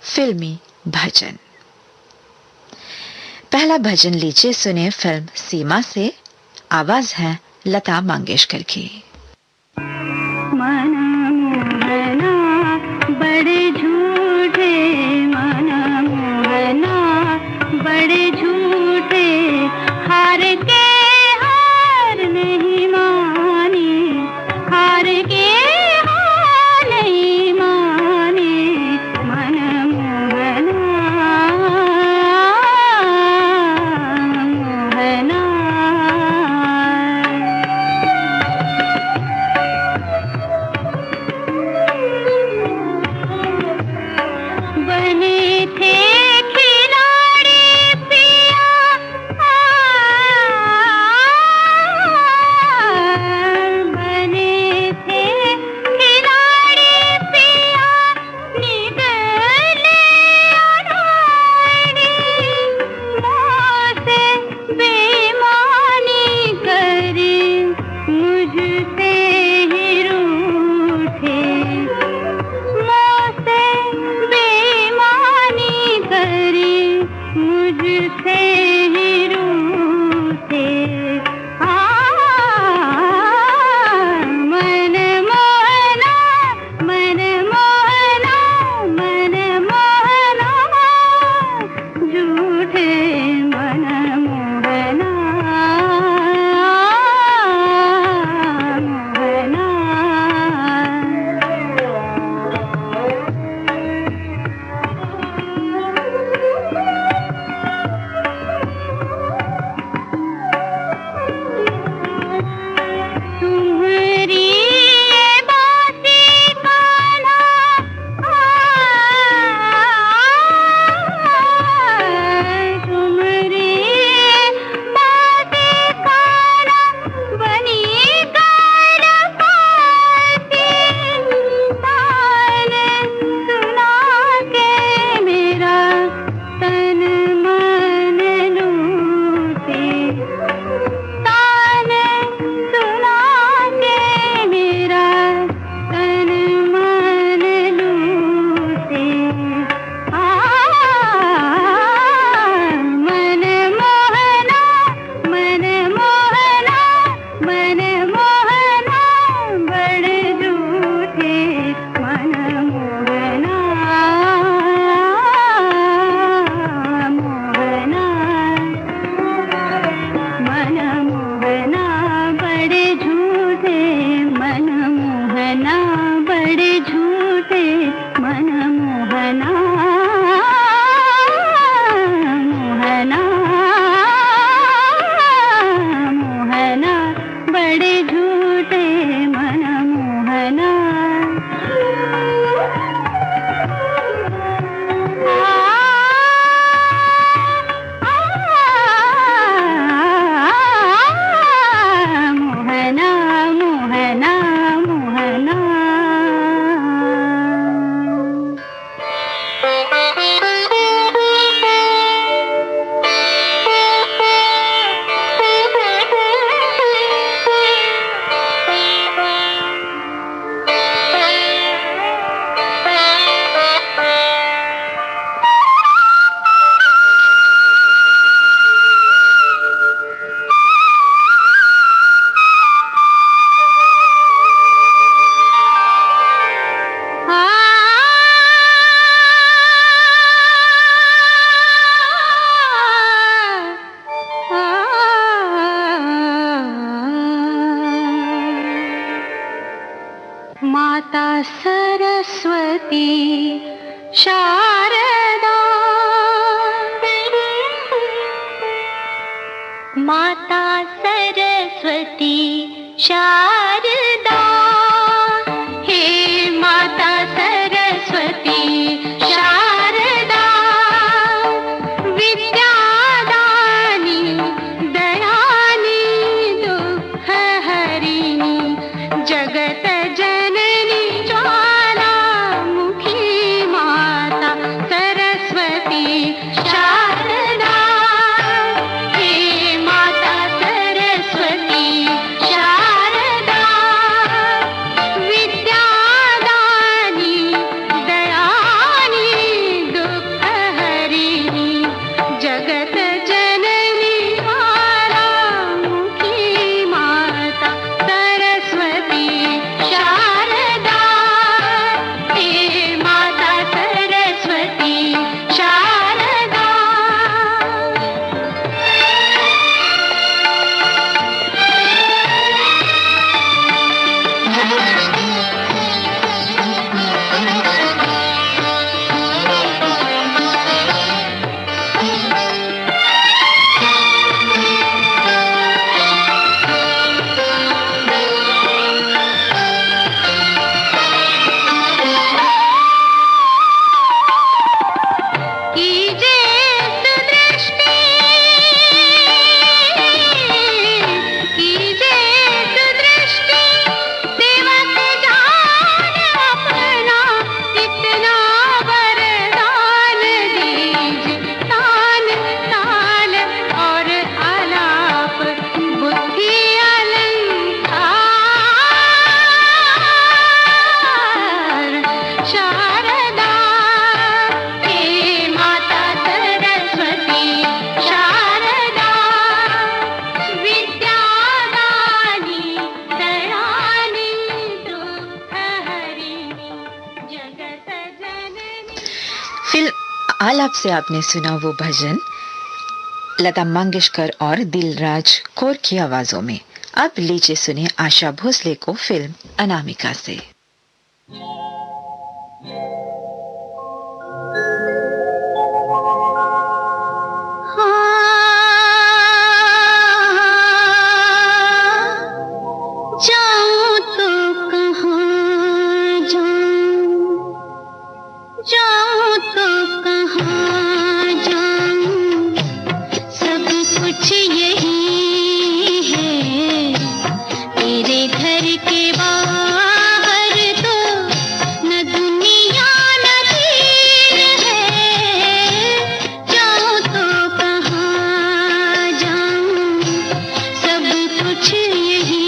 फिल्मी भजन। पहला भजन लीजिए सुने फिल्म सीमा से। आवाज है लता मंगेशकर की। मन मोहना बड़े झूठे, मन मोहना बड़े झूठे, हार के हार नहीं माने, हार के हार नहीं माने, मन मोहना मोहना। बने थे खिलाड़ी पिया, बने थे खिलाड़ी पिया, निगले अनाड़ी, मुझसे बेईमानी करी, मुझसे ही रूठे, मुझसे बेईमानी करी, मुझसे ही रूठे। मन मोहना, मन मोहना, मन मोहना, झूठे मन मोहना मोहना। तुम्हारी ये बातें कान्हा, तुम्हारी ये बातें कान्हा, बनी कर पाती, तान सुना के मेरा तन मन लूटे, तान सुना के मेरा तन मन लूटे। मन मोहना, मन मोहना, मन मोहना, बड़े झूठे मन मोहना मोहना। मन मोहना बड़े झूठे, मन मोहना बड़े झूठे, मन मोहना मोहना मोहना, बड़े झूठे मन मोहना। मोहना मोहना मोहना। माता सरस्वती शारदा, माता सरस्वती शारदा, हे माता सरस्वती शारदा, विद्यादानी दयानी दुःख हरिणी, जगत जननी ज्वालामुखी माता सरस्वती शारदा, हे माता सरस्वती शारदा। फिल्म आलाप से आपने सुना वो भजन लता मंगेशकर और दिलराज कौर की आवाजों में। अब लीजिए सुनिए आशा भोसले को फिल्म अनामिका से। जाऊं तो कहाँ जाऊं, जाऊं तो कहाँ जाऊं, सब कुछ यही है तेरे घर के बाहर तो न दुनिया न दीन है। जाऊं तो कहाँ जाऊं, सब कुछ यही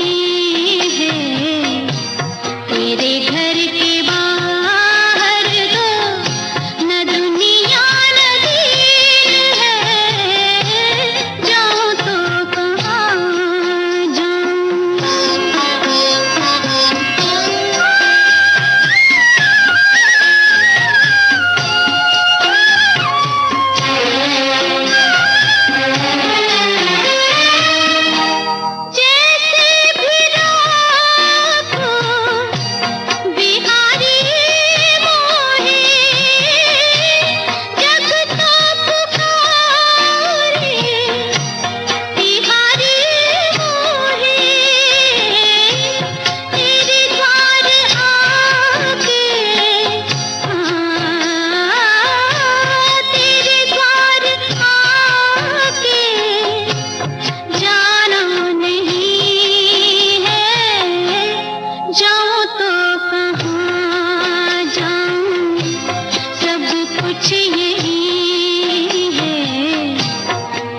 तेरे घर के बाहर तो न दुनिया न दीन है। जाऊं तो कहाँ जाऊं। जैसे भी राखो बिहारी मोहे, जग तो पुकारे बिहारी मोहे। तेरे द्वार आके तेरे द्वार आके जाना नहीं है। जाऊं तो कहाँ जाऊं, सब कुछ यही है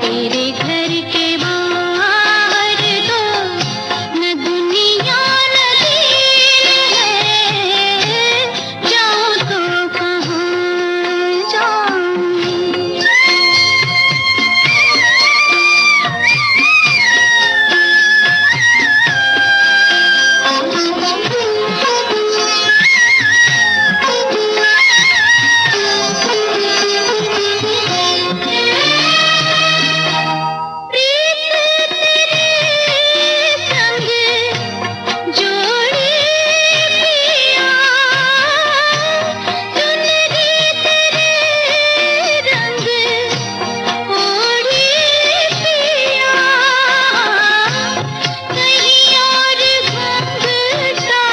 तेरे घर के बाहर तो न दुनिया न दीन है। जाऊं तो कहाँ जाऊं। प्रीत तेरे संग जोड़ी पिया, चुनरी तेरे रंग ओढ़ी पिया। कहीं और घूंघटा,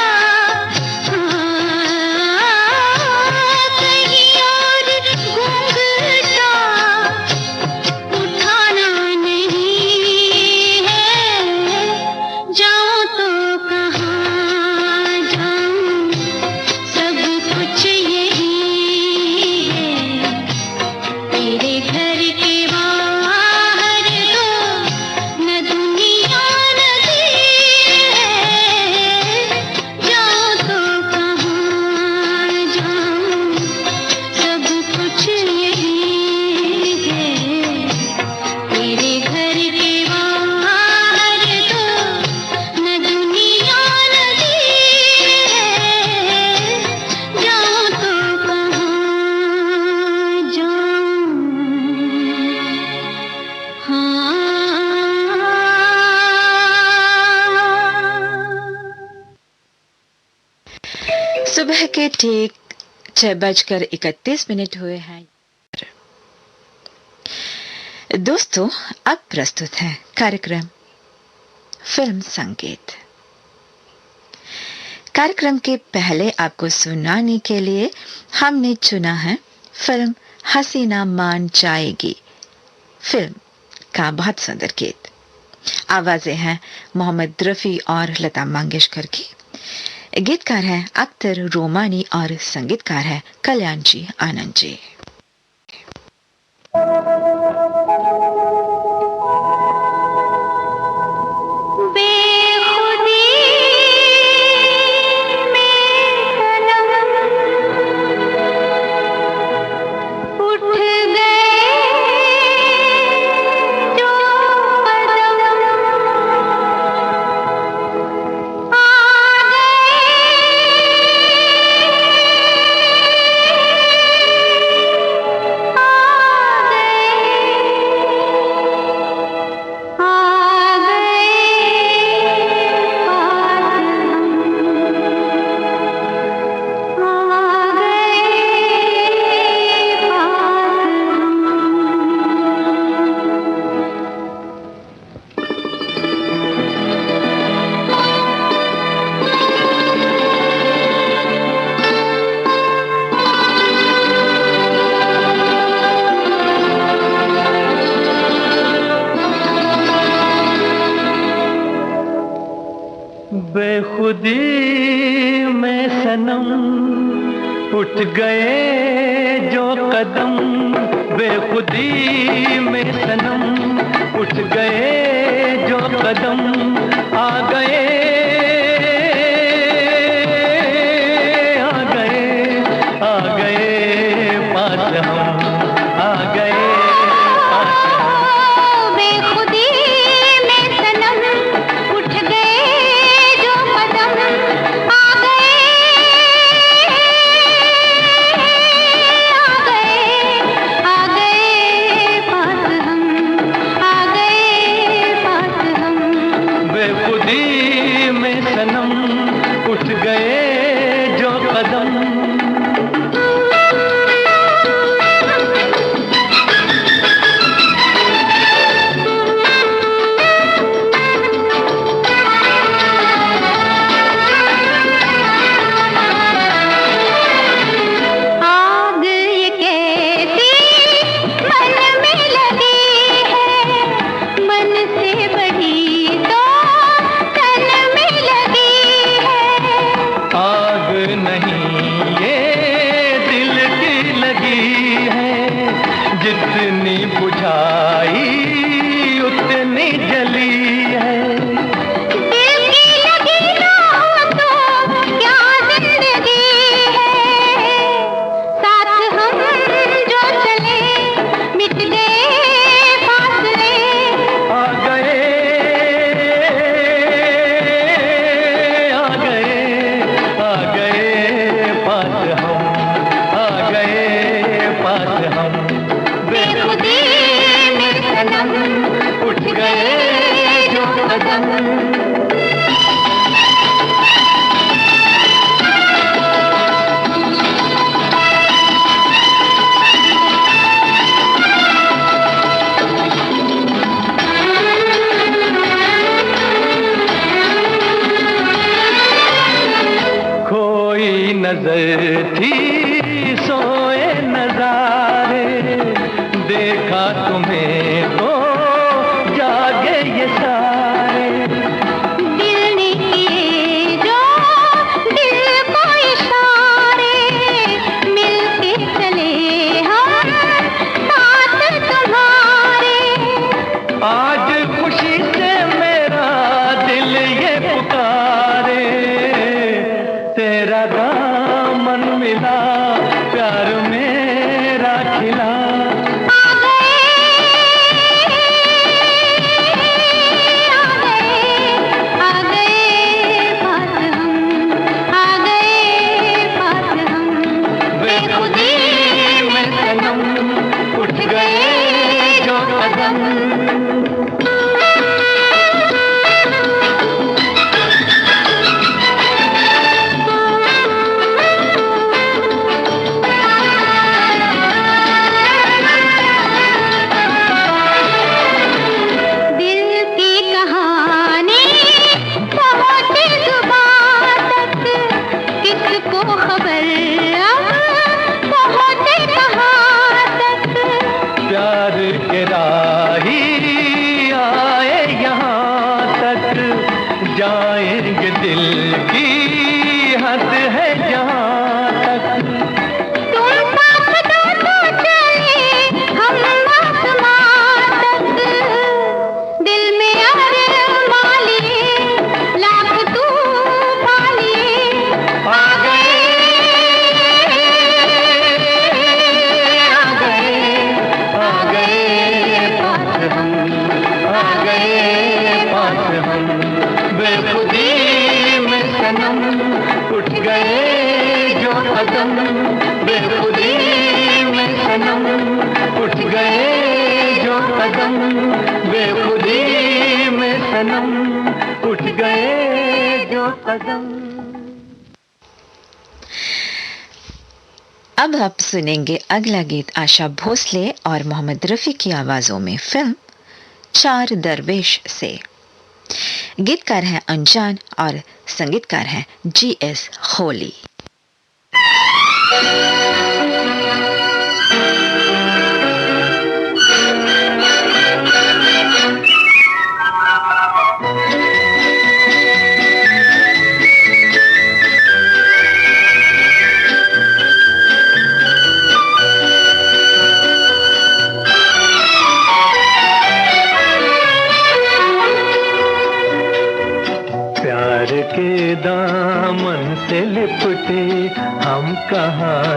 कहीं और घूंघटा उठाना नहीं है। जाऊं तो कहाँ जाऊं, सब कुछ यही है तेरे घर के बाहर तो न दुनिया न दीन है। जाऊं तो कहाँ जाऊं, सब कुछ यही है तेरे घर के बाहर तो न दुनिया न दीन है। जाऊं तो कहाँ जाऊं। सुबह के ठीक 6:31 हुए हैं। दोस्तों, अब प्रस्तुत है कार्यक्रम फिल्म संगीत। कार्यक्रम के पहले आपको सुनाने के लिए हमने चुना है फिल्म हसीना मान जाएगी फिल्म का बहुत सुंदर गीत। आवाजें हैं मोहम्मद रफी और लता मंगेशकर की। गीतकार हैं अख्तर रोमानी और संगीतकार है कल्याण जी आनंद जी। आ बेखुदी में सनम उठ गए जो कदम, बेखुदी में सनम उठ गए जो कदम, आ गए पास हम, आ गए पास हम। बेखुदी में सनम उठ गए जो कदम, आ गए पास हम, आ गए पास हम। बेखुदी में सनम उठ गए जो कदम। जितनी बुझाई उतनी जली है, दिल की लगी ना हो तो क्या जिंदगी है, साथ हम जो चले मिट गए फासले, आ गए पास हम, आ गए पास हम। बेखुदी में सनम उठ गए जो कदम। खोई नजर थी सोए नजारे, देखा तुम्हें तो जागे ये सारे, दिल ने किए जो दिल को इशारे, मिलके चले हम साथ तुम्हारे, आज खुशी से मेरा दिल ये पुकारे, तेरा दामन मिला प्यार मेरा खिला, उठ गए जो कदम। दिल की कहानी पहुंची जुबां तक, किसको खबर अब पहुंचे कहां तक, प्यार के राही आए यहाँ तक, जाएंगे दिल की हद है जहाँ तक, तुम साथ दो तो चले हम आसमां तक, दिल में अरमां लिए लाख तूफान लिए, आ गए पास हम, आ गए पास हम। बेखुदी में सनम उठ गए जो कदम, बेखुदी में सनम उठ गए जो कदम, बेखुदी में सनम उठ गए जो कदम। अब आप सुनेंगे अगला गीत आशा भोसले और मोहम्मद रफ़ी की आवाज़ों में फिल्म चार दरवेश से। गीतकार हैं अनजान और संगीतकार हैं GS खोली।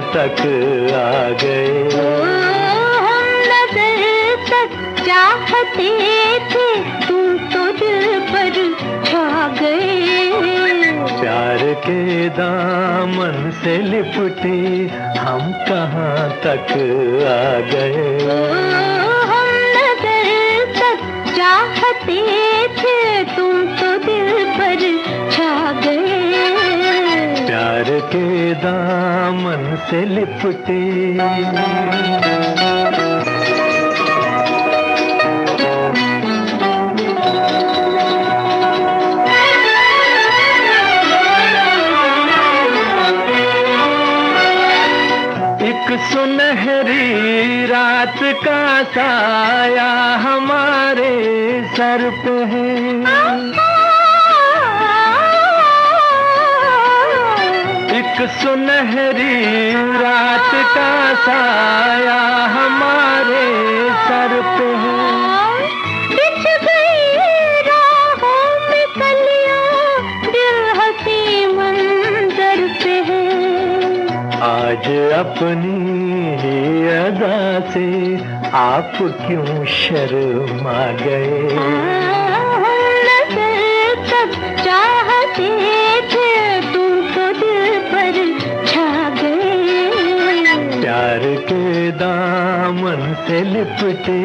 तक आ गए। हम नजर तक चाहते थे, तुम तो दिल पर छा गए। प्यार के दामन से लिपटे हम कहाँ तक आ गए। हम नजर तक चाहते थे, तुम तो दिल पर छा गए। प्यार के दामन से लिपटे। एक सुनहरी रात का साया हमारे सर पे है। एक सुनहरी रात का साया हमारे सर पे है। बिछ गई राहों में कलियां, दिल हंसी मंजर पे है। आज अपनी ही अदा से आप क्यों शर्मा गए। हम नजर तक चाहते थे, तुम तो दिल पर छा गए। प्यार के दामन से लिपटे।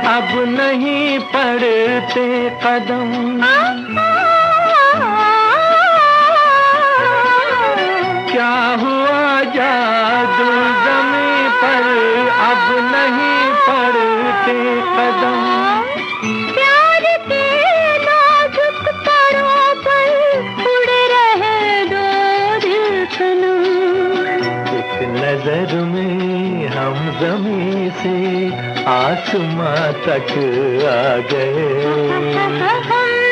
अब नहीं पड़ते कदम। क्या हुआ जादू ज़मीं पर, अब नहीं पड़ते कदम। प्यार के नाजुक तारों पर उड़ रहे दो दिल सनम। एक नजर में हम ज़मीं से आसमां तक आ गए। हम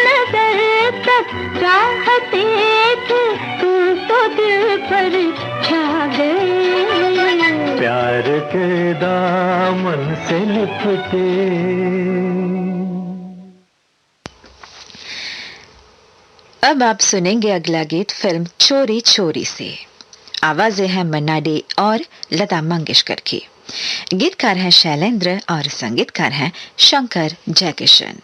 नजर तक चाहते थे, तुम तो दिल पर छा गए। प्यार के दामन से लिपटे। अब आप सुनेंगे अगला गीत फिल्म चोरी चोरी से। आवाजें हैं मन्ना डे और लता मंगेशकर की। गीतकार हैं शैलेंद्र और संगीतकार हैं शंकर जयकिशन।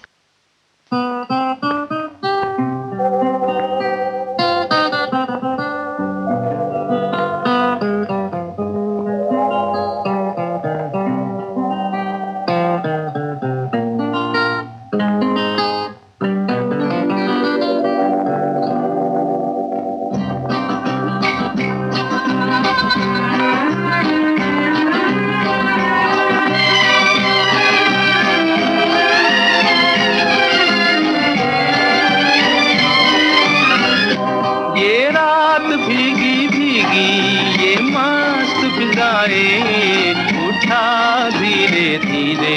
उठा धीरे धीरे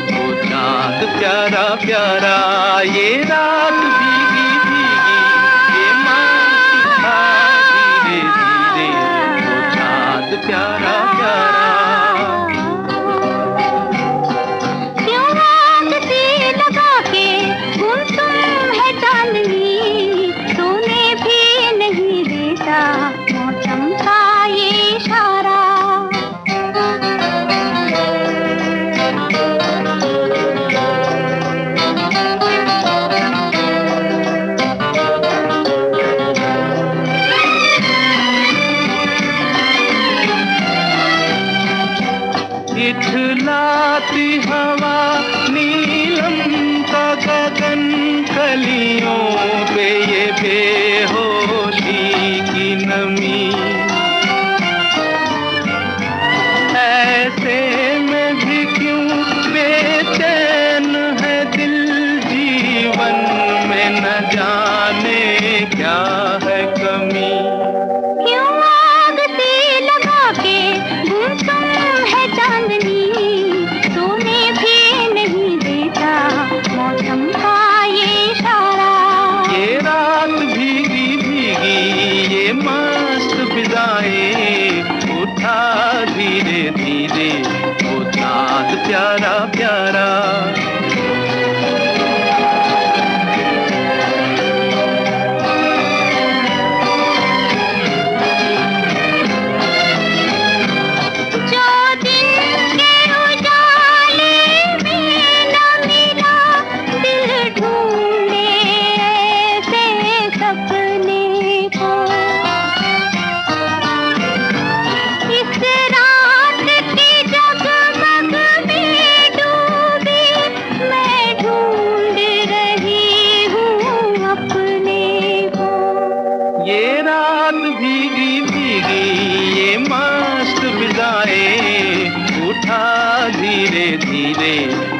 वो चांद प्यारा प्यारा। ये रात भीगी भीगी ये मस्त था धीरे धीरे वो चांद प्यारा प्यारा। क्यों रात सी लगा के गुमसुम है चांदनी, सोने भी नहीं देता मौसम का ये इशारा। इठलाती हवा नीलम का गगन, कलियों पे ये बेहोशी की नमी। ऐसे में भी क्यों बेचैन है दिल, जीवन में न जाने क्या है कमी। प्यारा प्यारा। धीरे धीरे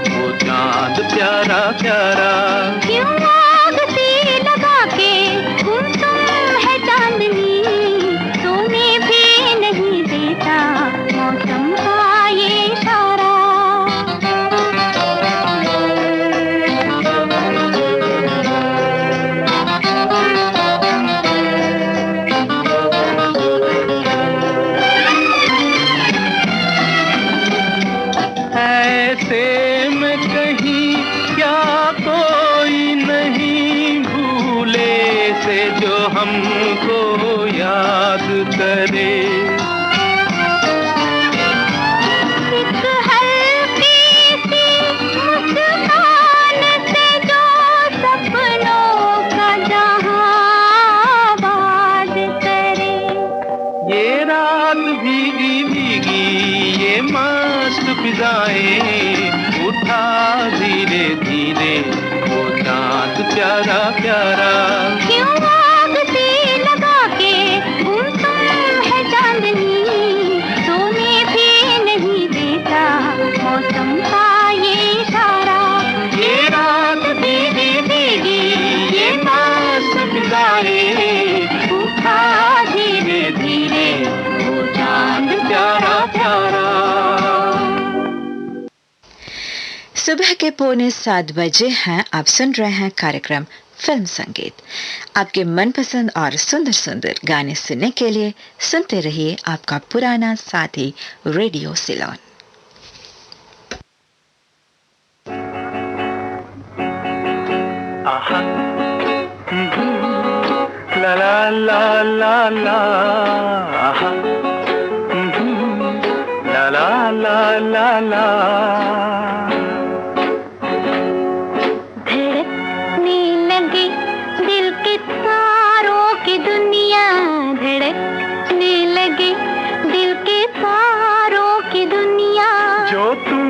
वो चांद प्यारा प्यारा। क्यों आग सी लगा के गुमसुम है चांदनी, सोने भी नहीं देता मौसम का ये इशारा। ऐसे में कहीं क्या कोई नहीं भूले से जो हमको याद करे। एक हल्की सी मुस्कान से जो सपनों का जहां आबाद करे। ये रात भीगी भीगी ये मस्त फिजाएं, उठा धीरे धीरे वो चांद प्यारा प्यारा। क्यों आग सी लगा के गुमसुम है चांदनी, सोने भी नहीं देता मौसम का ये इशारा। ये रात भीगी भीगी ये मस्त फिजाएं, उठा धीरे धीरे वो चांद प्यारा प्यारा। सुबह के 6:45 बजे हैं। आप सुन रहे हैं कार्यक्रम फिल्म संगीत। आपके मनपसंद और सुंदर सुंदर गाने सुनने के लिए सुनते रहिए आपका पुराना साथी रेडियो सिलोन। आहा ला ला ला ला ला, आहा ला ला ला ला ला। धड़कने लगे दिल के तारों की दुनिया, धड़कने लगे दिल के तारों की दुनिया। जो तुम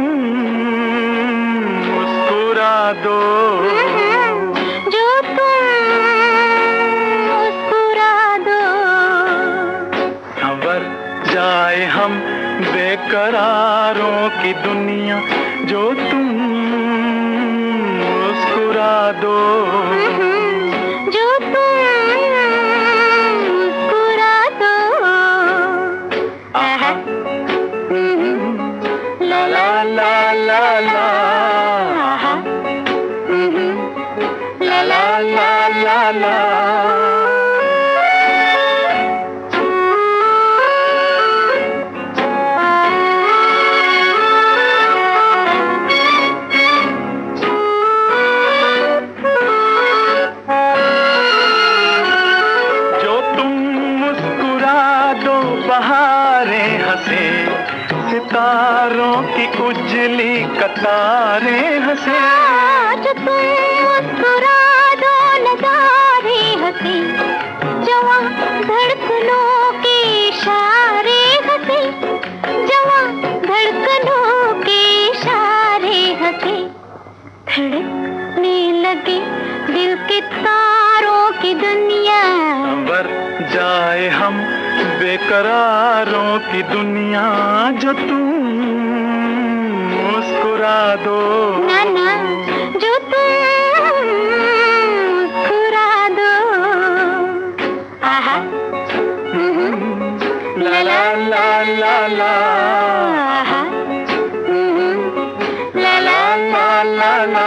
मुस्कुरा दो, जो तुम मुस्कुरा दो, संवर जाए हम बेकरारों की दुनिया। जो तुम मुस्कुरा दो, जो तुम मुस्कुरा दो। आहा ला ला ला ला ला, आहा ला ला ला ला ला। सितारों की उजली कतारें हंसे। आज तुम मुस्कुरा दो नजारे हंसे, जवां धड़कनों के इशारे हंसे, जवां धड़कनों के इशारे हंसे। धड़कने लगे दिल के तारों की दुनिया, संवर जाए हम बेकरारों की दुनिया। जो तुम मुस्कुरा दो, ना ना, जो तुम मुस्कुरा दो। आहा ला ला ला ला ला, आहा ला ला ला ला ला।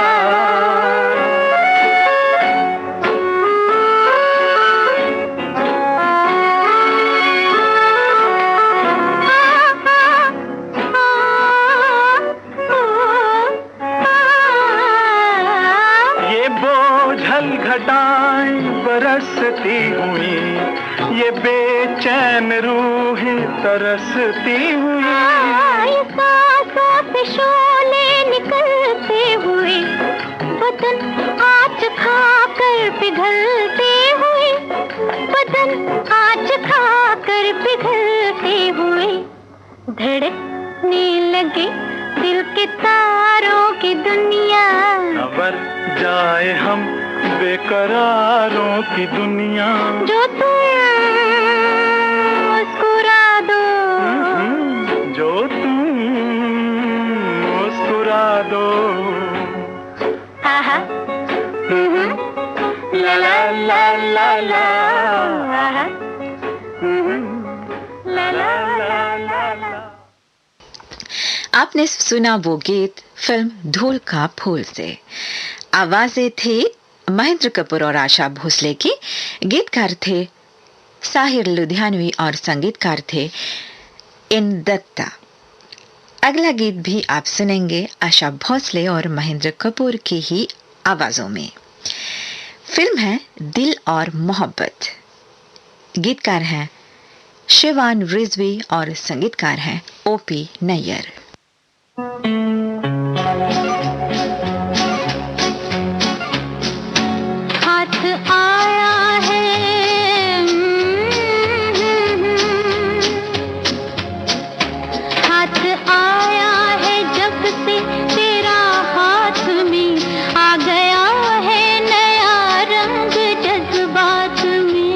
ओ तरसती हुई, सांसों से शोले निकलते हुए, बदन आँच खाकर पिघलते हुए, बदन आँच खाकर पिघलते हुए, धड़कने लगे दिल के तारों की दुनिया। संवर जाए हम बेकरारों की दुनिया, जो तुम मुस्कुरा दो, जो तुम मुस्कुरा दो। आहा, ला ला ला ला ला, आहा, ला ला ला ला ला। आपने सुना वो गीत फिल्म धूल का फूल से। आवाजें थी महेंद्र कपूर और आशा भोसले की, गीतकार थे साहिर लुधियानवी और संगीतकार थे इन दत्ता। अगला गीत भी आप सुनेंगे आशा भोसले और महेंद्र कपूर की ही आवाजों में। फिल्म है दिल और मोहब्बत। गीतकार हैं शिवान रिजवी और संगीतकार हैं ओपी नैयर। हाथ आया है, हाथ आया है जब से तेरा हाथ में आ गया है नया रंग जज्बात में।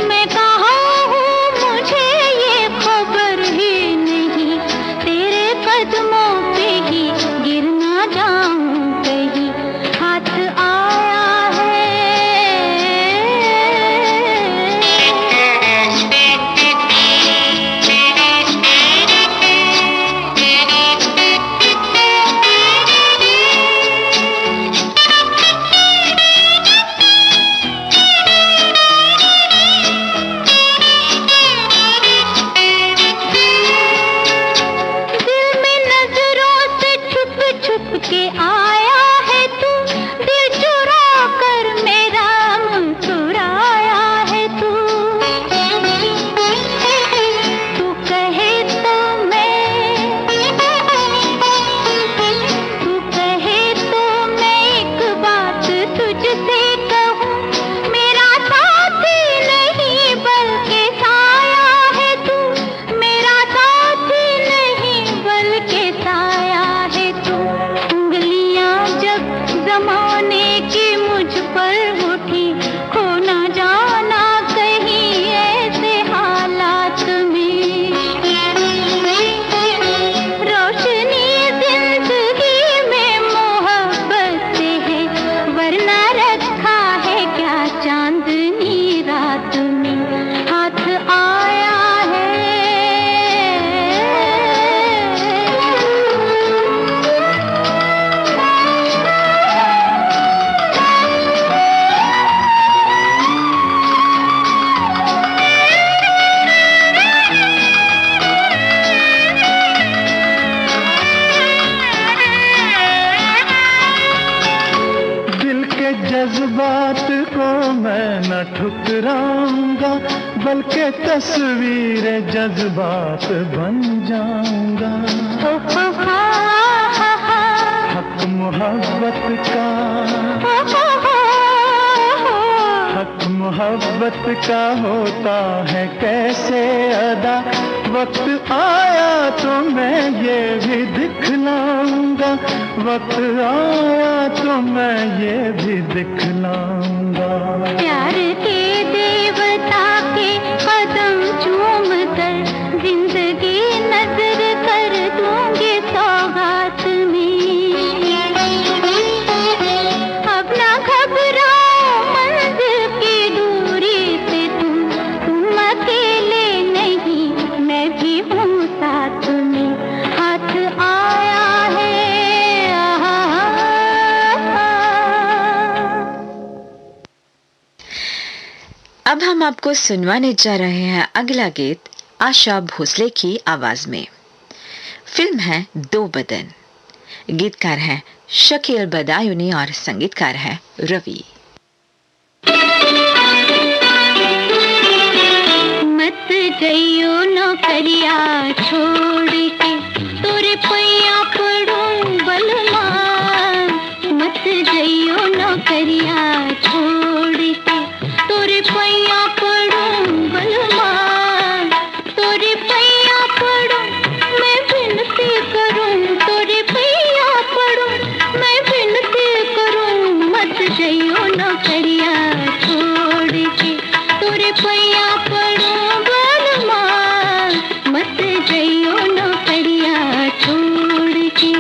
मैं कहाँ हूँ मुझे ये खबर ही नहीं, तेरे कदमों पे ही गिर ना जाऊं कहीं। हाथ आया है, दिल में नजरों से छुप छुप के आया है तू, दिल चुरा कर मेरा मुस्कुराया है तू। तू कहे तो मैं एक बात तुझसे कहूँ, मेरा साथी नहीं बल्कि साया है तू, मेरा साथी नहीं बल्कि साया है तू। उंगलियां जब जमाने की मुझ पर उठी, खो ना जाना कहीं ऐसे हालात में। रोशनी जिंदगी में मोहब्बत से है, वरना रखा है क्या चांदनी रात में। हाथ आया है, दिल के जज्बात को मैं न ठुकराऊंगा, बल्कि तस्वीर जज्बात बन जाऊंगा। हक मोहब्बत का, हक मोहब्बत का होता है कैसे अदा, वक्त आया तो मैं ये भी दिखलाऊंगा, वक्त आया तो मैं ये भी दिखलाऊंगा। प्यार के देवता के कदम चूम कर जिंदगी नजर कर दूंगी सौगात में। अब ना घबराओ मंजिल की दूरी से तुम अकेले नहीं, मैं भी हूँ साथ में। हाथ आया है, अब हम आपको सुनवाने जा रहे हैं अगला गीत आशा भोसले की आवाज में। फिल्म है दो बदन। गीतकार हैं शकील बदायूनी और संगीतकार है रवि। जइयो नौकरिया छोड़ के तोरे पैया पड़ूं बलमा मत जइयो नौकरिया छोड़ के तोरे पैया पड़ूं बलमा तोरे पैया पड़ूं मैं विनती करूं तोरे पैया पड़ूं मैं विनती करूं मत जइयो नौकरिया छोड़ के तोरे पैया पड़ूं बलमा मत जइयो नौकरिया छोड़ के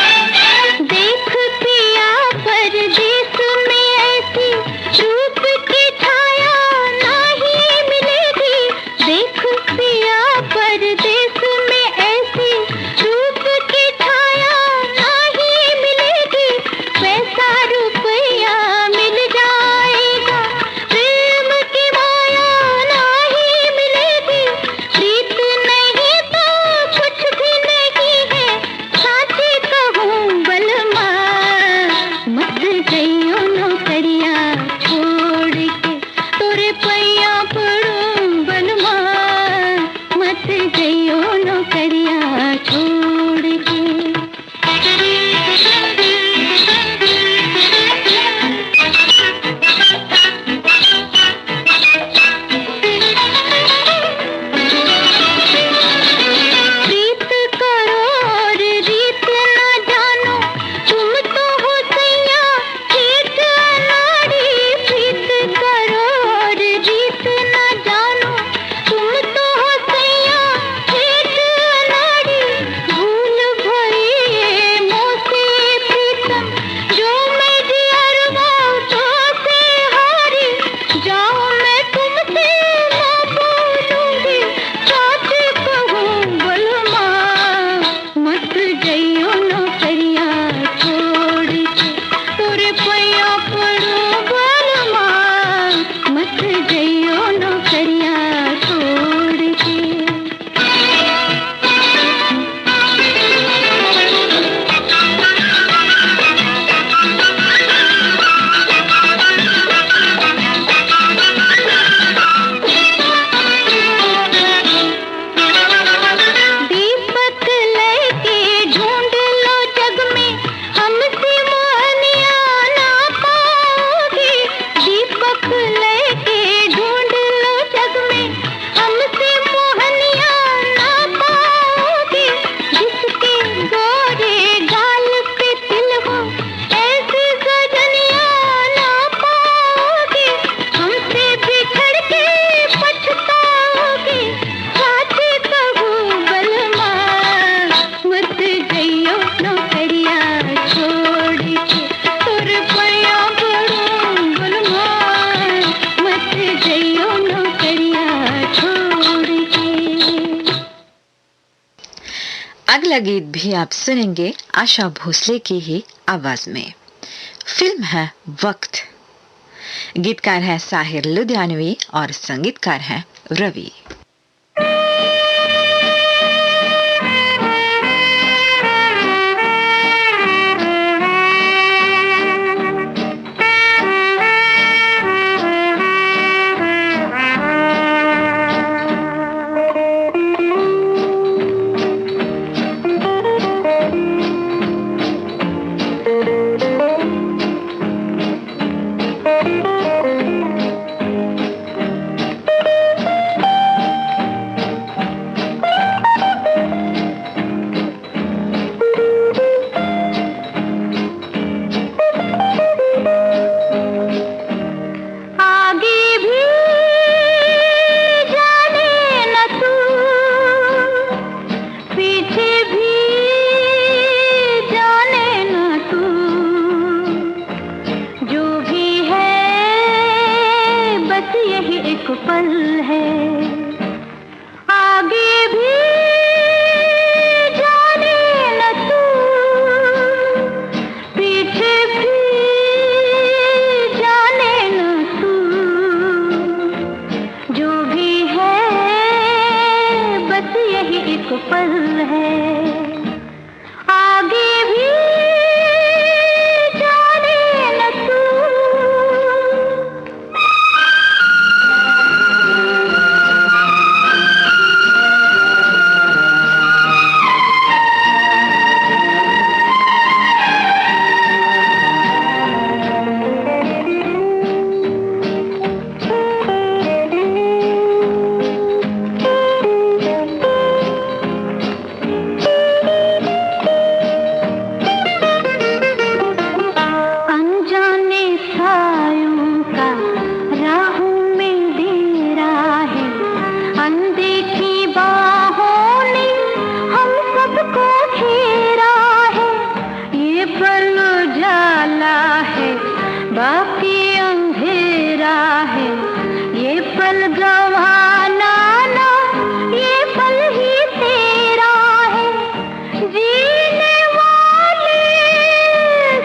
देख पिया परदेस में ऐसी रूप की छाया नहीं मिलेगी देख पिया परदेस में ऐसी रूप की छाया नहीं मिलेगी पैसा रुपया मिल जाएगा प्रेम की माया नहीं मिलेगी प्रीत नहीं तो कुछ भी नहीं है साथी कहूँ बलमा मत जइयो नौकरिया छोड़ के तोरे पैया पड़ूं बलमा मत जइयो नौकरिया छोड़ के प्रीत करो और रीत न जानो तुम तो हो सैया खेत अनाड़ी प्रीत करो और रीत न जानो तुम तो हो सैया खेत अनाड़ी भूल भई मोसे प्रीतम जो मैं जियरवा तो से हारी जाओ मैं तुमसे ना बोलूंगी साथ कहूँ बलमा मत जइयो नौकरिया छोड़ के तोरे पैया पड़ूं बलमा मत जइयो नौकरिया छोड़ के दीपक लेके ढूंढ लो जग में हमसे मोहनिया ना पाओगे दीपक लेके ढूंढ लो जग में हमसे मोहनिया ना पाओगे जिसके गोरे गाल पे तिल हो ऐसी सजनिया ना पाओगे हमसे बिछड़ के पछताओगे साथी कहूँ बलमा मत जइयो नौकरिया छोड़ के तोरे पैया पड़ूं बलमा मत जइयो नौकरिया छोड़ के अगला गीत भी आप सुनेंगे आशा भोसले की ही आवाज में। फिल्म है वक्त। गीतकार है साहिर लुधियानवी और संगीतकार है रवि। जाने बाकी अंधेरा है, ये पल गंवाना ना, ये पल ही तेरा है। जीने वाले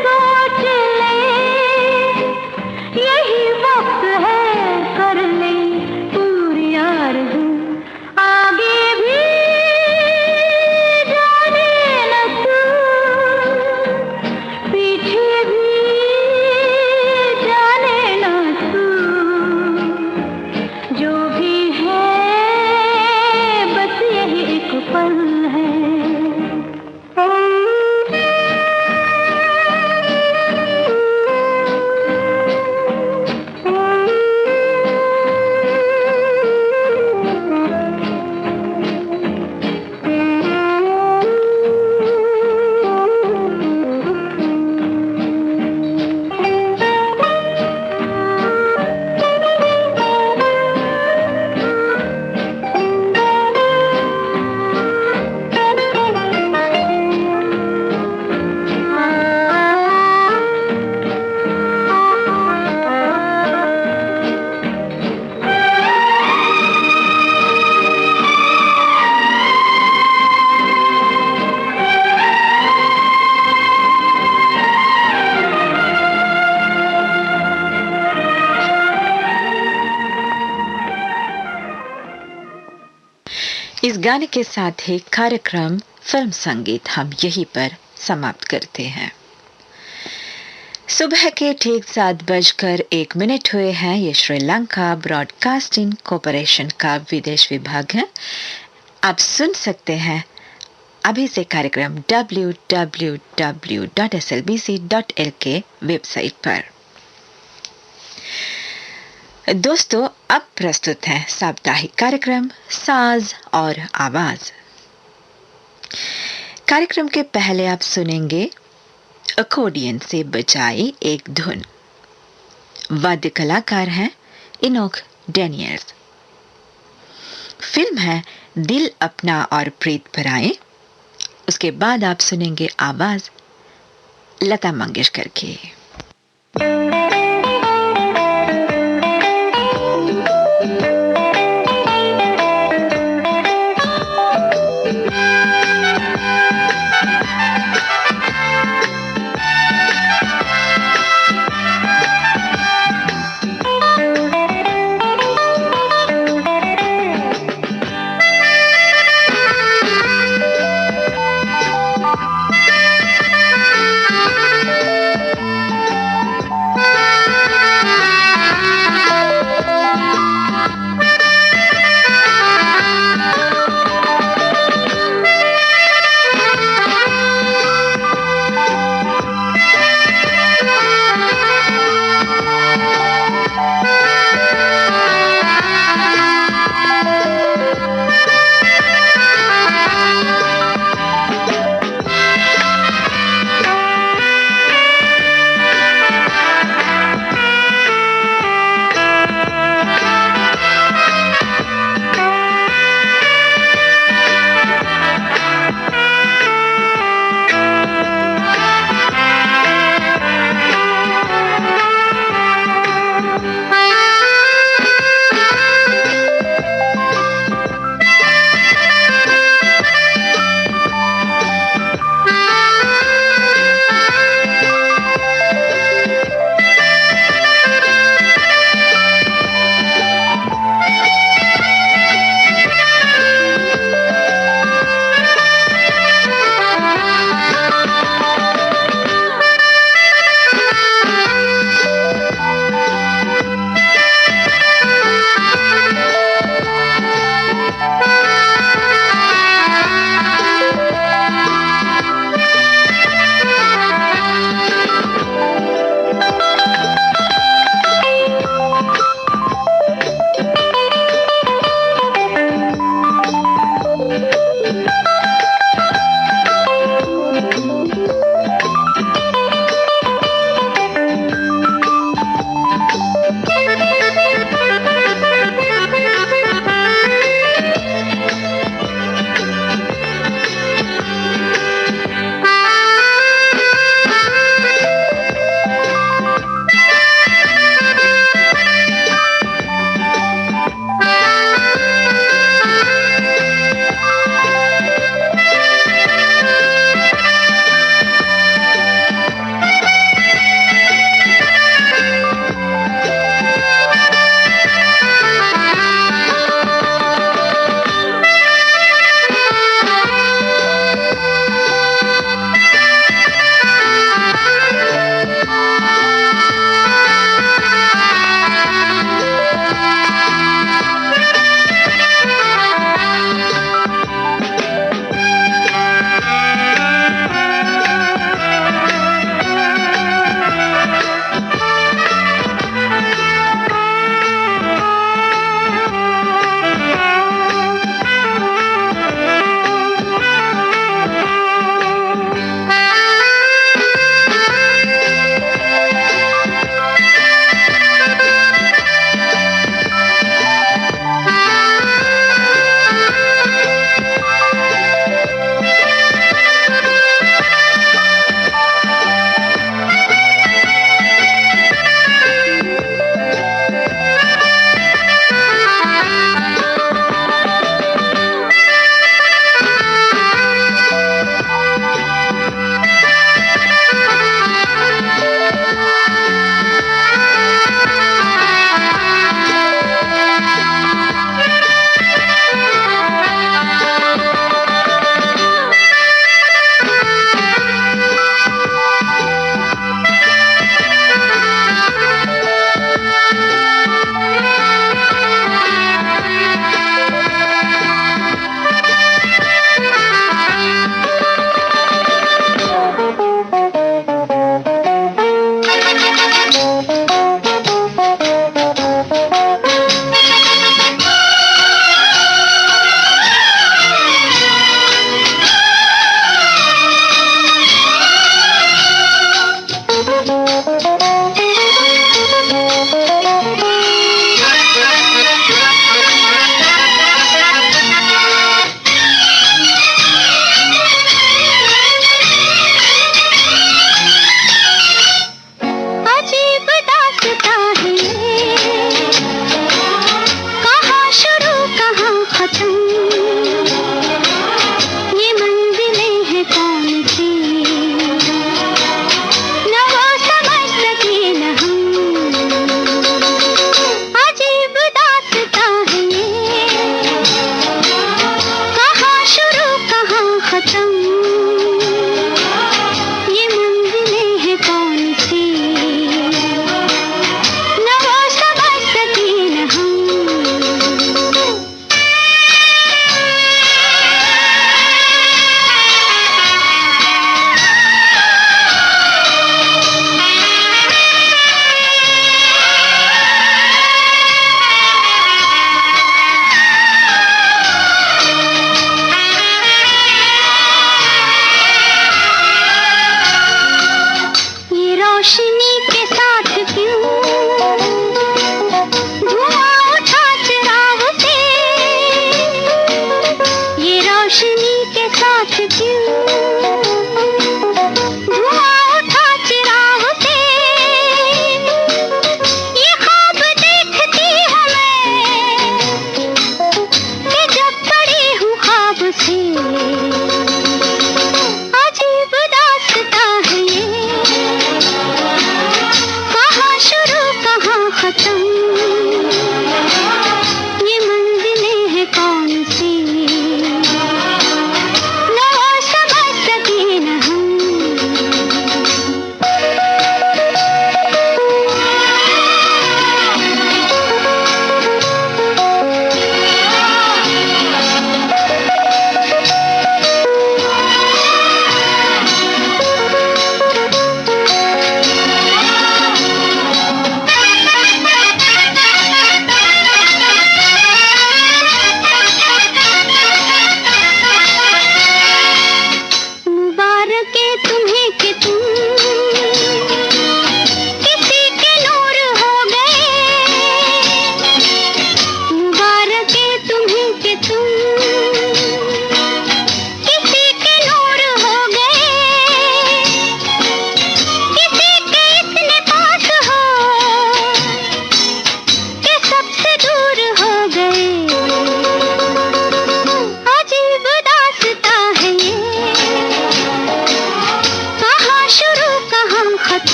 सोच ले, यही वक्त है, कर ले पूरी आरज़ू। आगे भी जाने न तू, पीछे भी जाने न तू। जो भी है बस यही एक पल है। इस गाने के साथ ही कार्यक्रम फिल्म संगीत हम यहीं पर समाप्त करते हैं। सुबह के ठीक 7:01 हुए हैं। ये श्रीलंका ब्रॉडकास्टिंग कॉरपोरेशन का विदेश विभाग है। आप सुन सकते हैं अभी से कार्यक्रम www.slbc.lk वेबसाइट पर। दोस्तों, अब प्रस्तुत है साप्ताहिक कार्यक्रम साज और आवाज। कार्यक्रम के पहले आप सुनेंगे अकॉर्डियन से बजाई एक धुन। वाद्य कलाकार हैं इनोक डैनियल्स। फिल्म है दिल अपना और प्रीत पराए। उसके बाद आप सुनेंगे आवाज लता मंगेशकर की।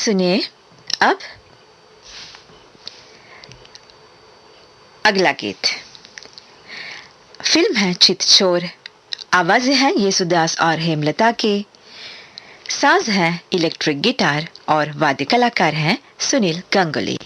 सुनिए अब अगला गीत। फिल्म है चितचोर। आवाजें हैं येसुदास और हेमलता के। साज है इलेक्ट्रिक गिटार और वाद्य कलाकार हैं सुनील गंगुली।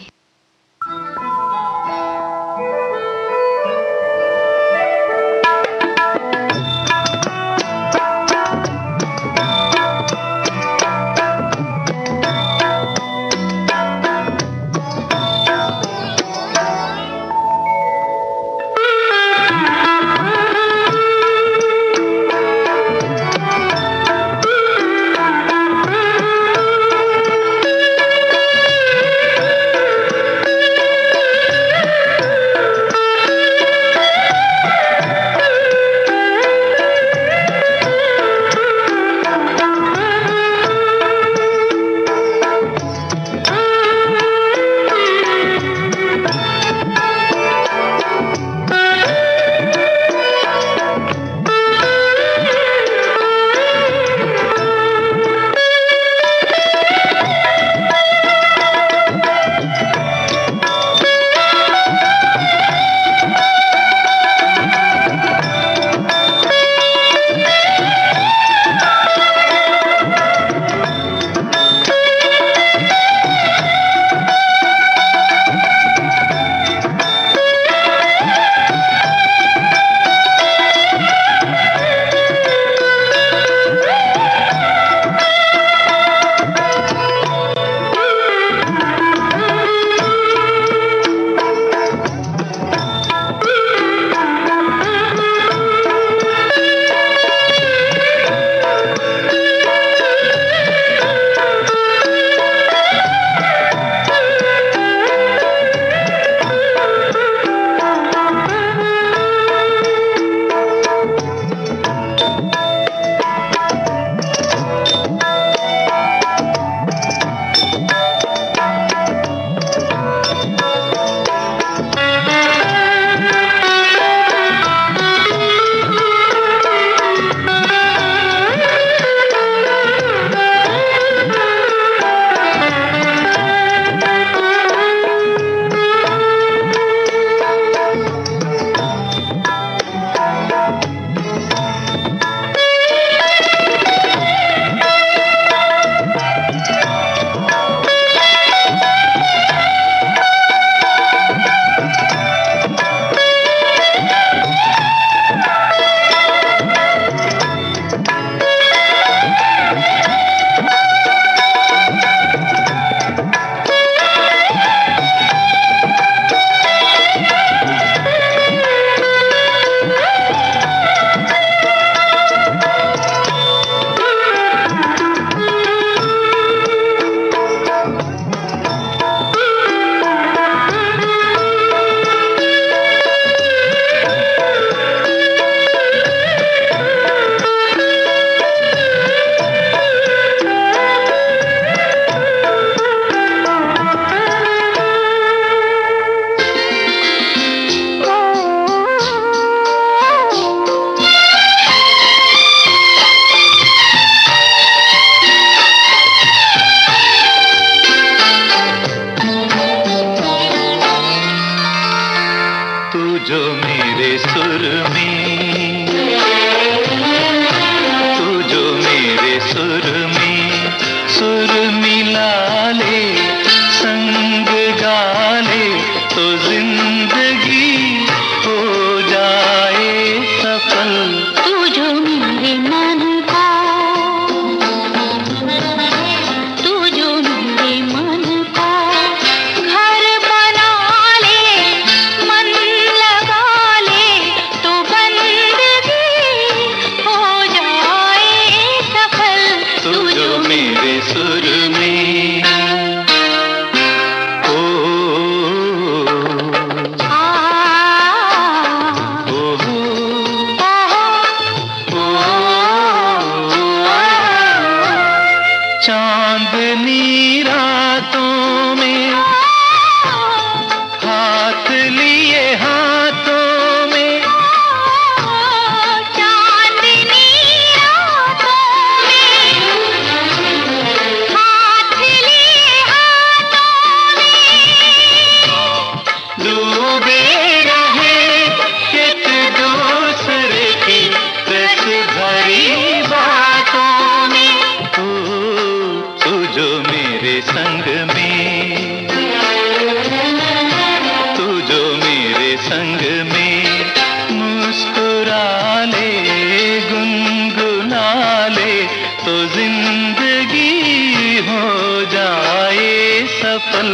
सफल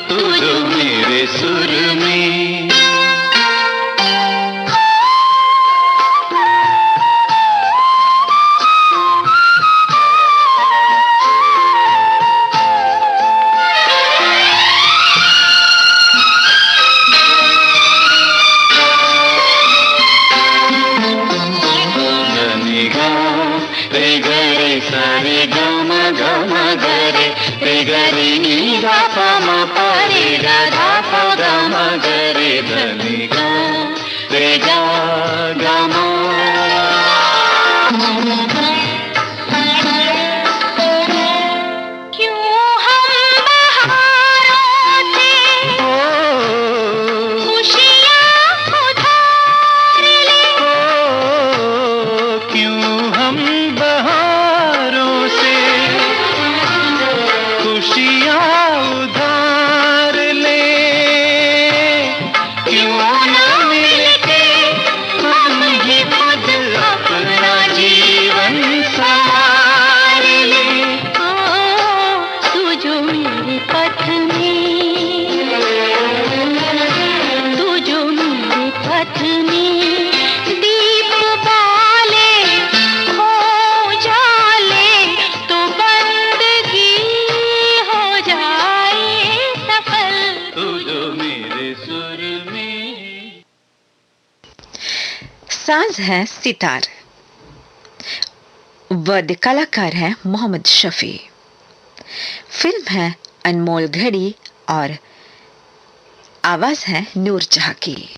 तू जो मेरे सुर में। साज है सितार। वाद्य कलाकार है मोहम्मद शफी। फिल्म है अनमोल घड़ी और आवाज है नूर जहां की।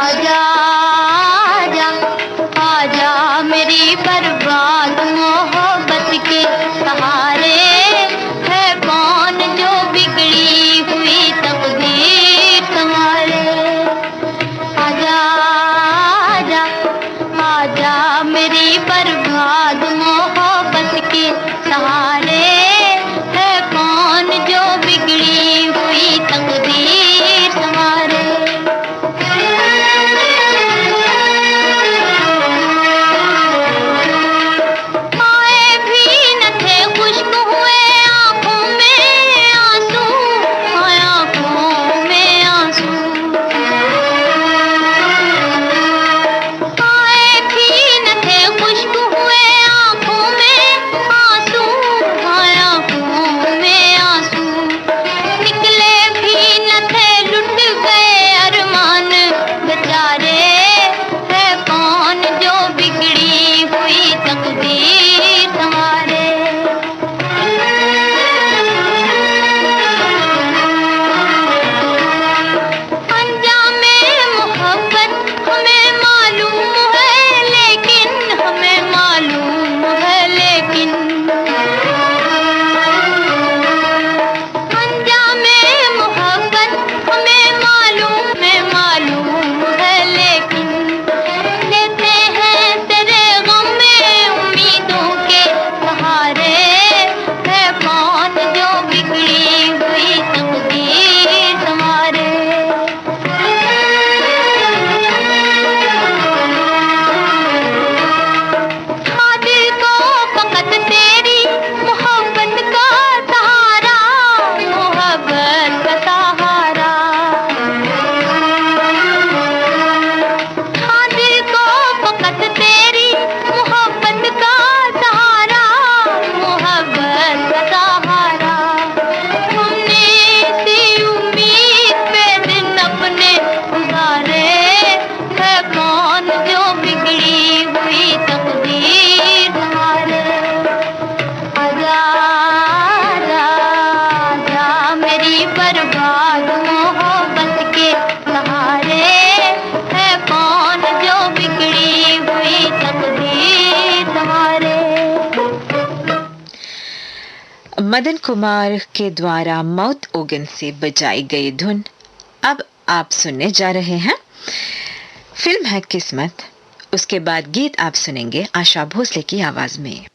आजा मदन कुमार के द्वारा माउथ ऑर्गन से बजाई गई धुन अब आप सुनने जा रहे हैं। फिल्म है किस्मत। उसके बाद गीत आप सुनेंगे आशा भोसले की आवाज में।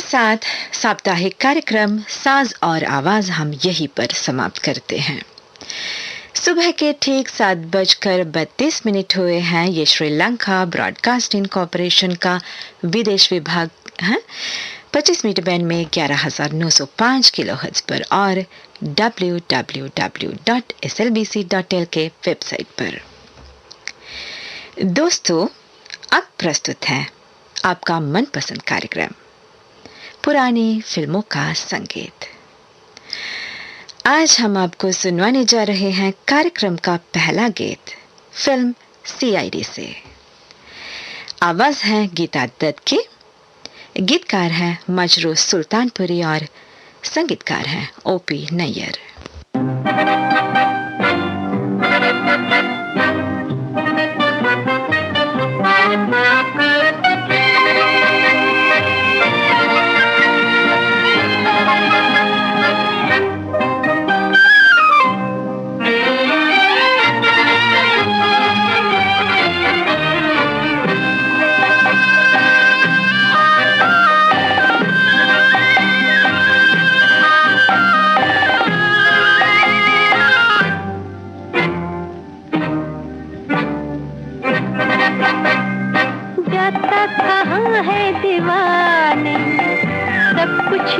साथ साप्ताहिक कार्यक्रम साज और आवाज हम यहीं पर समाप्त करते हैं। सुबह के ठीक 7:32 हुए हैं। ये श्रीलंका ब्रॉडकास्टिंग कॉरपोरेशन का विदेश विभाग है। 25 मीटर बैंड में 11,905 किलोहर्ट्ज पर और www.slbc.lk के वेबसाइट पर। दोस्तों, अब प्रस्तुत है आपका मनपसंद कार्यक्रम पुरानी फिल्मों का संगीत। आज हम आपको सुनवाने जा रहे हैं कार्यक्रम का पहला गीत फिल्म CID से। आवाज है गीता दत्त की, गीतकार हैं मजरू सुल्तानपुरी और संगीतकार हैं OP नैयर।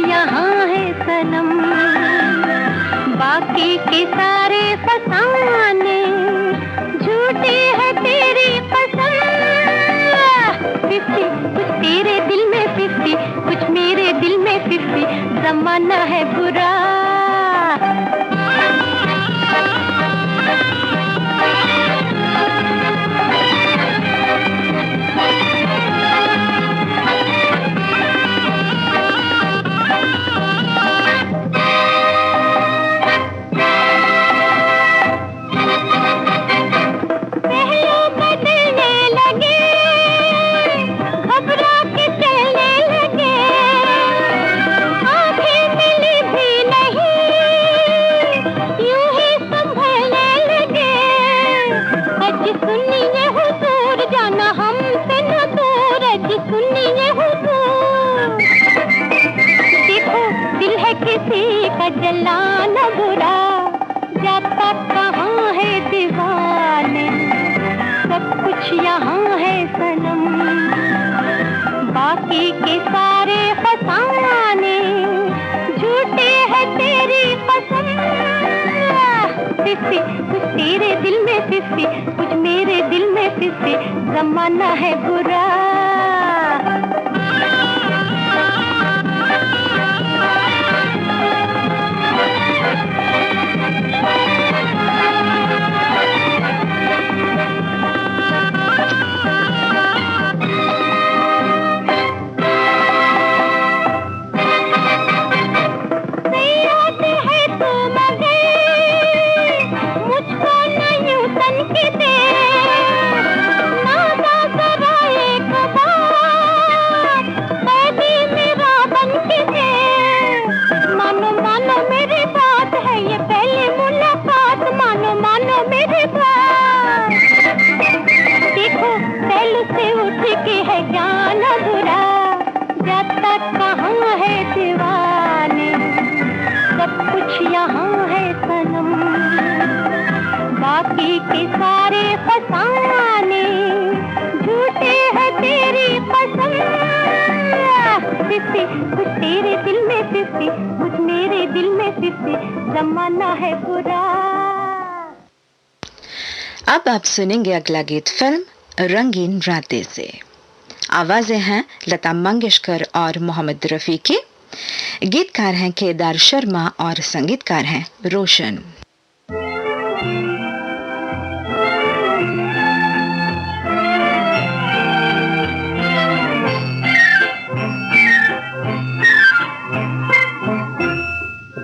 यहाँ है सनम, बाकी के सारे फसाने झूठी है तेरी कसम। 50 कुछ तेरे दिल में 50, कुछ मेरे दिल में 50, जमाना है बुरा। जलाना बुरा, जाता कहाँ है दीवाने, सब कुछ यहाँ है सनम, बाकी के सारे फसाने झूठे है तेरी कसम। 50 कुछ तेरे दिल में 50, कुछ मेरे दिल में 50, जमाना है बुरा। बाकी के सारे फसाने झूठे हैं तेरी कसम। 50 कुछ तेरे दिल में 50, कुछ मेरे दिल में 50, जमाना है बुरा। अब आप सुनेंगे अगला गीत फिल्म रंगीन रातें से। आवाजें हैं लता मंगेशकर और मोहम्मद रफी की, गीतकार हैं केदार शर्मा और संगीतकार हैं रोशन।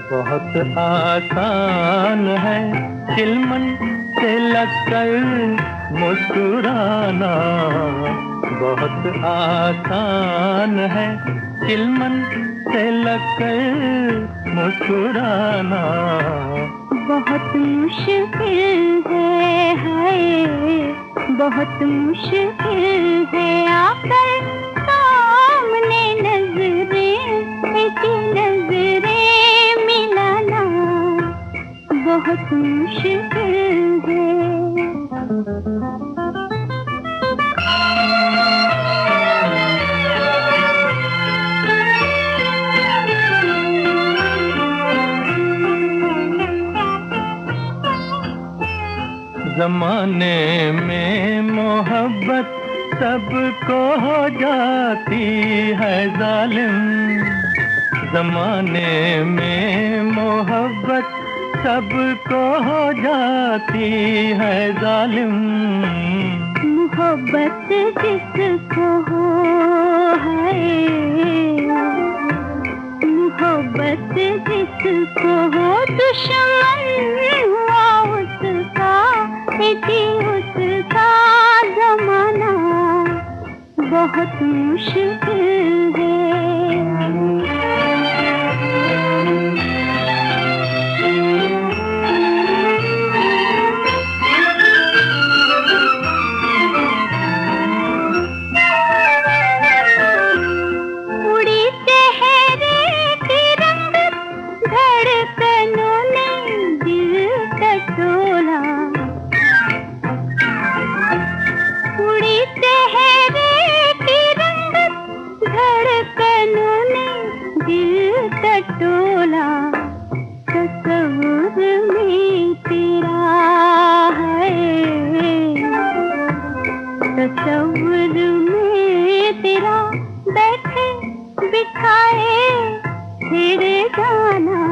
बहुत आसान है चिलमन से लगकर मुस्कुराना, बहुत आसान है चिलमन से लगकर मुस्कुराना, बहुत मुश्किल है बहुत मुश्किल है आकर सामने नजरें बहुत मुश्किल है। ज़माने में मोहब्बत सबको हो जाती है जालिम, ज़माने में मोहब्बत सबको हो जाती है जालिम। मोहब्बत जिसको हो है, मोहब्बत जिसको हो, दुश्मन हुआ उसका, इसी उसका जमाना बहुत मुश्किल है। तस्वीर में तेरा बैठे बिठाए तेरे जाना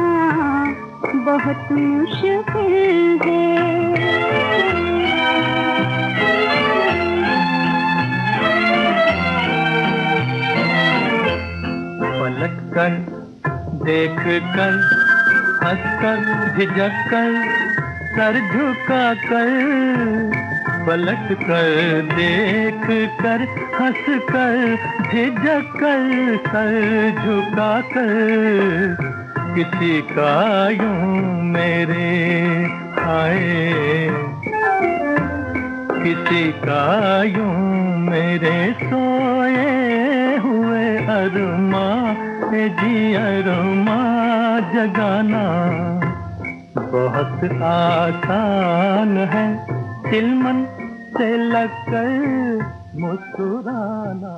बहुत मुश्किल है। पलट कर देख कर हंस कर झिझक कर सर झुका कर, पलट कर देख कर हंस कर झिझक कर सर झुका कर, किसी का यूं मेरे आए, किसी का यूं मेरे सोए हुए अरमा जी अरमा जगाना बहुत आसान है, दिल मन से लगकर मुस्कुराना।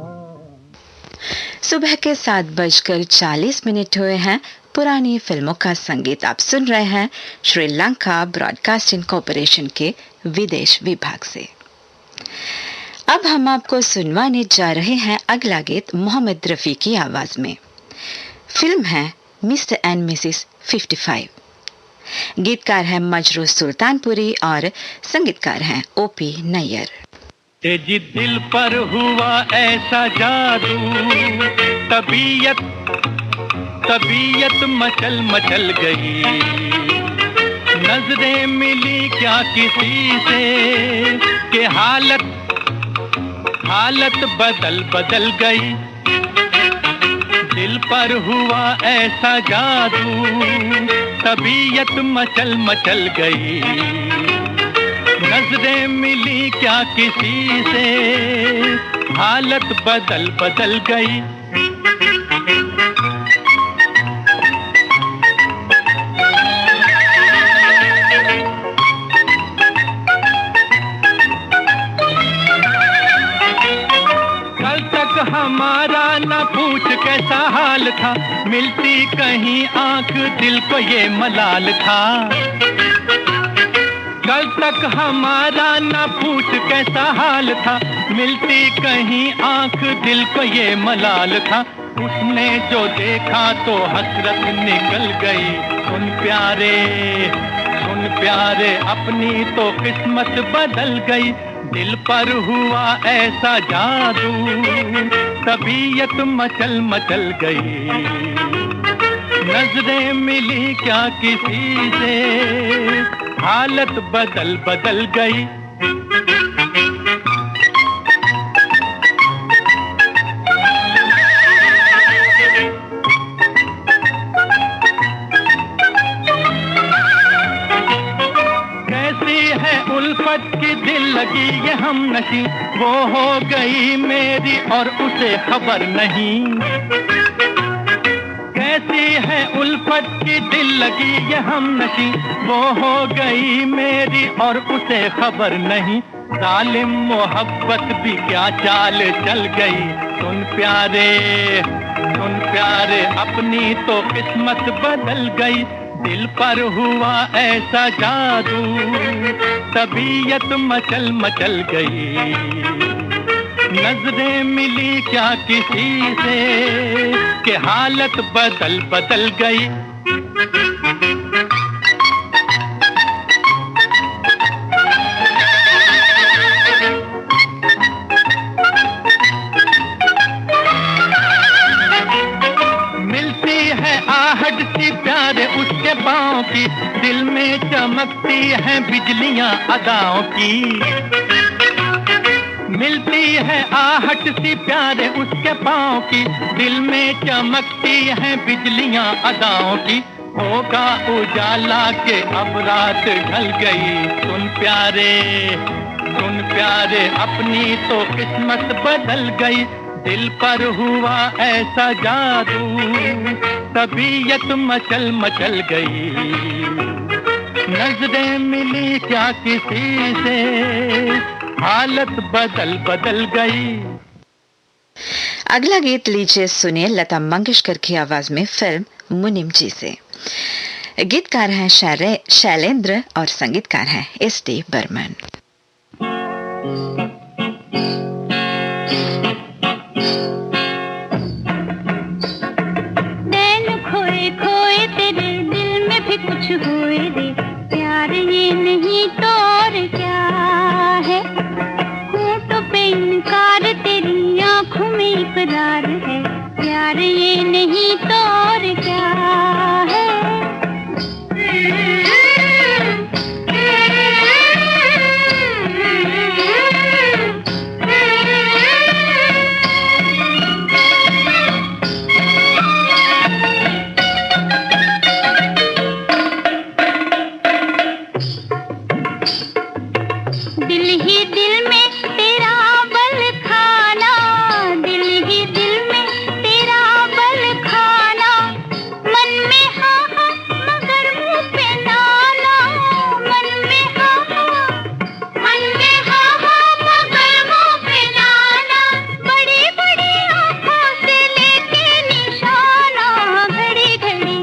सुबह के 7:40 हुए हैं। पुरानी फिल्मों का संगीत आप सुन रहे हैं श्रीलंका ब्रॉडकास्टिंग कॉरपोरेशन के विदेश विभाग से। अब हम आपको सुनवाने जा रहे हैं अगला गीत मोहम्मद रफी की आवाज में। फिल्म है मिस्टर एंड मिसेस 55। गीतकार हैं मजरू सुल्तानपुरी और संगीतकार हैं ओपी नैयर। तेजी दिल पर हुआ ऐसा जादू, तबीयत तबीयत मचल मचल गई, नजरें मिली क्या किसी से कि हालत बदल बदल गई। दिल पर हुआ ऐसा जादू, तबीयत मचल मचल गई, नजरें मिली क्या किसी से हालत बदल बदल गई। हमारा न पूछ कैसा हाल था, मिलती कहीं आंख दिल को ये मलाल था। कल तक हमारा न पूछ कैसा हाल था, मिलती कहीं आंख दिल को ये मलाल था। उसने जो देखा तो हसरत निकल गई, सुन प्यारे अपनी तो किस्मत बदल गई। दिल पर हुआ ऐसा जादू, तबीयत मचल मचल गई, नजरें मिली क्या किसी से हालत बदल बदल गई। उल्फत की दिल लगी ये हम नशी, वो हो गई मेरी और उसे खबर नहीं। कैसी है उल्फत की दिल लगी ये हमनशी, वो हो गई मेरी और उसे खबर नहीं। जालिम मोहब्बत भी क्या चाल चल गई। सुन प्यारे अपनी तो किस्मत बदल गई। दिल पर हुआ ऐसा जादू, तबीयत मचल मचल गई। नजरें मिली क्या किसी से कि हालत बदल बदल गई। मिलती है आहट सी प्यारे उसके पाँव की, दिल में चमकती हैं बिजलियां अदाओं की। मिलती है आहट सी प्यारे उसके पाँव की, दिल में चमकती हैं बिजलियां अदाओं की। होगा उजाला के अब रात ढल गई। सुन प्यारे अपनी तो किस्मत बदल गई। दिल पर हुआ ऐसा जादू, तबीयत मचल मचल गई। नजरें मिली क्या किसी से, हालत बदल बदल गई। अगला गीत लीजिए सुनिए लता मंगेशकर की आवाज में फिल्म मुनीम जी से। गीतकार हैं शैलेंद्र और संगीतकार हैं एस.डी. बर्मन। नैन खोए खोए तेरे दिल में भी कुछ होए रे, प्यार ये नहीं तो और क्या है। होठों पे इनकार तेरी आंखों में इकरार है, प्यार ये नहीं तो और क्या है। दिल ही दिल में तेरा बल खाना, दिल ही दिल में तेरा बल खाना। मन में हाँ हाँ मगर मुँह पे नाना, मन में हाँ हाँ मगर मुँह पे नाना। बड़ी बड़ी आँखों से लेके निशाना, घड़ी घड़ी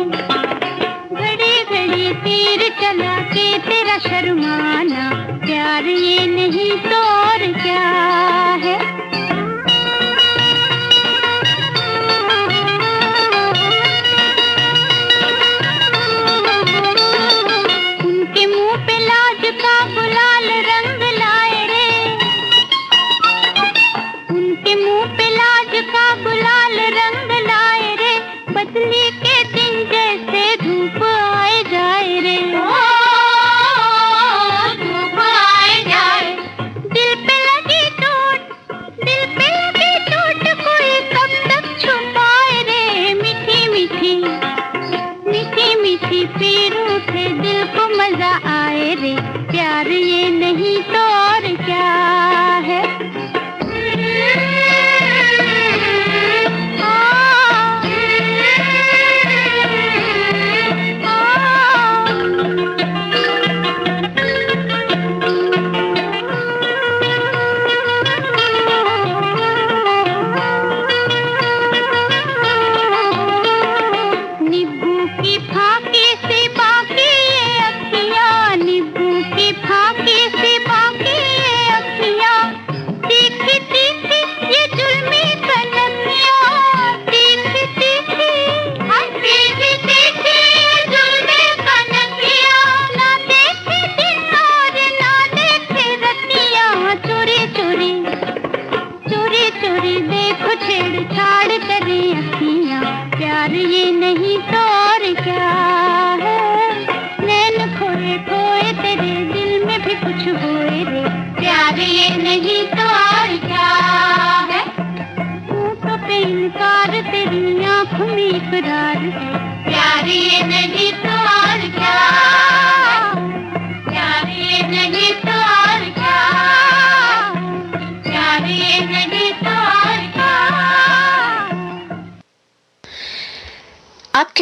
तीर चला के तेरा शर्माना। प्यार ये नहीं तो और क्या है। उनके मुंह पे लाज का गुलाल रंग लाए रे, उनके मुंह पे लाज का गुलाल रंग लाए रे। बदली के दिन जैसे धूप आए जाए रे, फिर उठे दिल को मजा आए रे। प्यार ये नहीं तो और क्या है। नींबू की फाकी से बाकी ये अखियाँ, नींबू की फाकी से बाकी ये अखियाँ।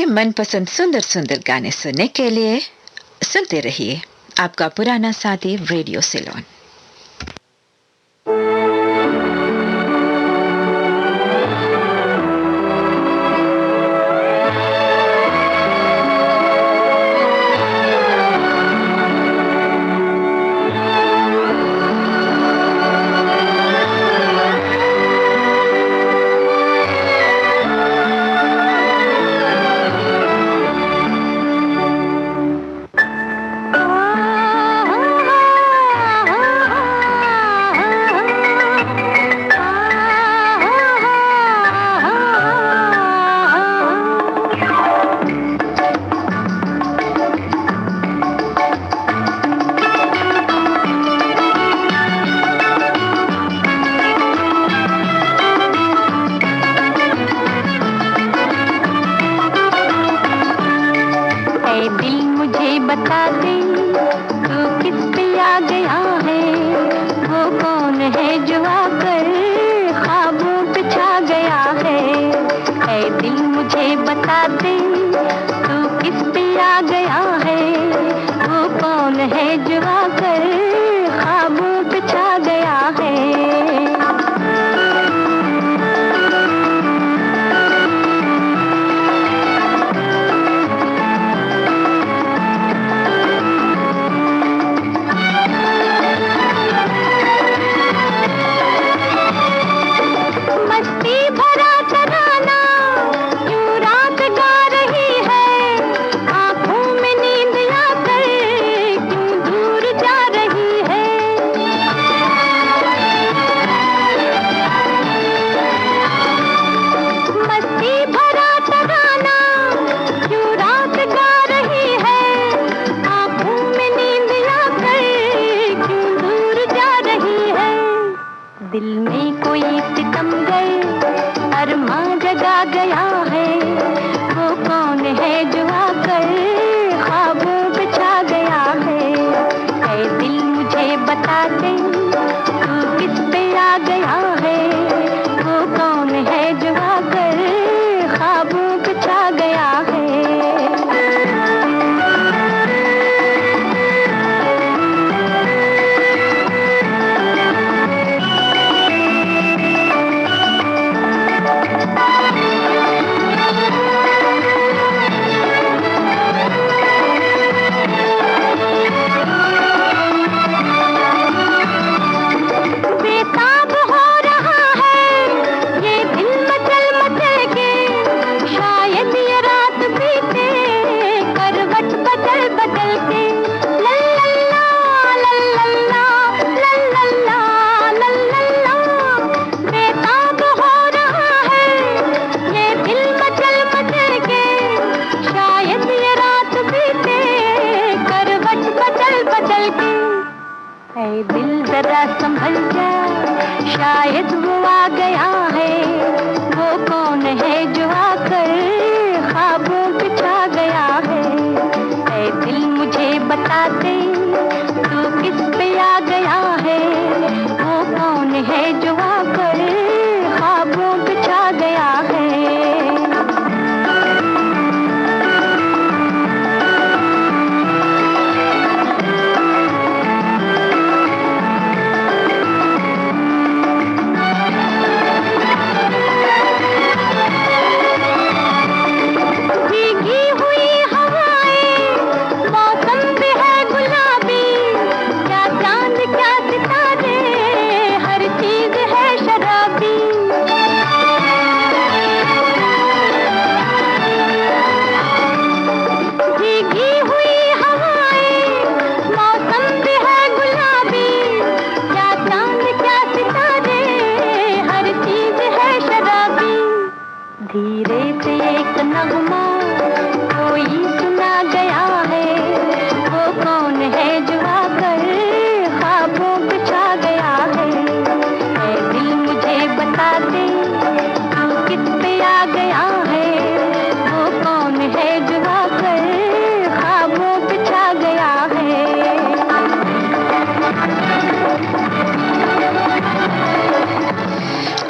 आपके मनपसंद सुंदर सुंदर गाने सुनने के लिए सुनते रहिए आपका पुराना साथी रेडियो सिलोन।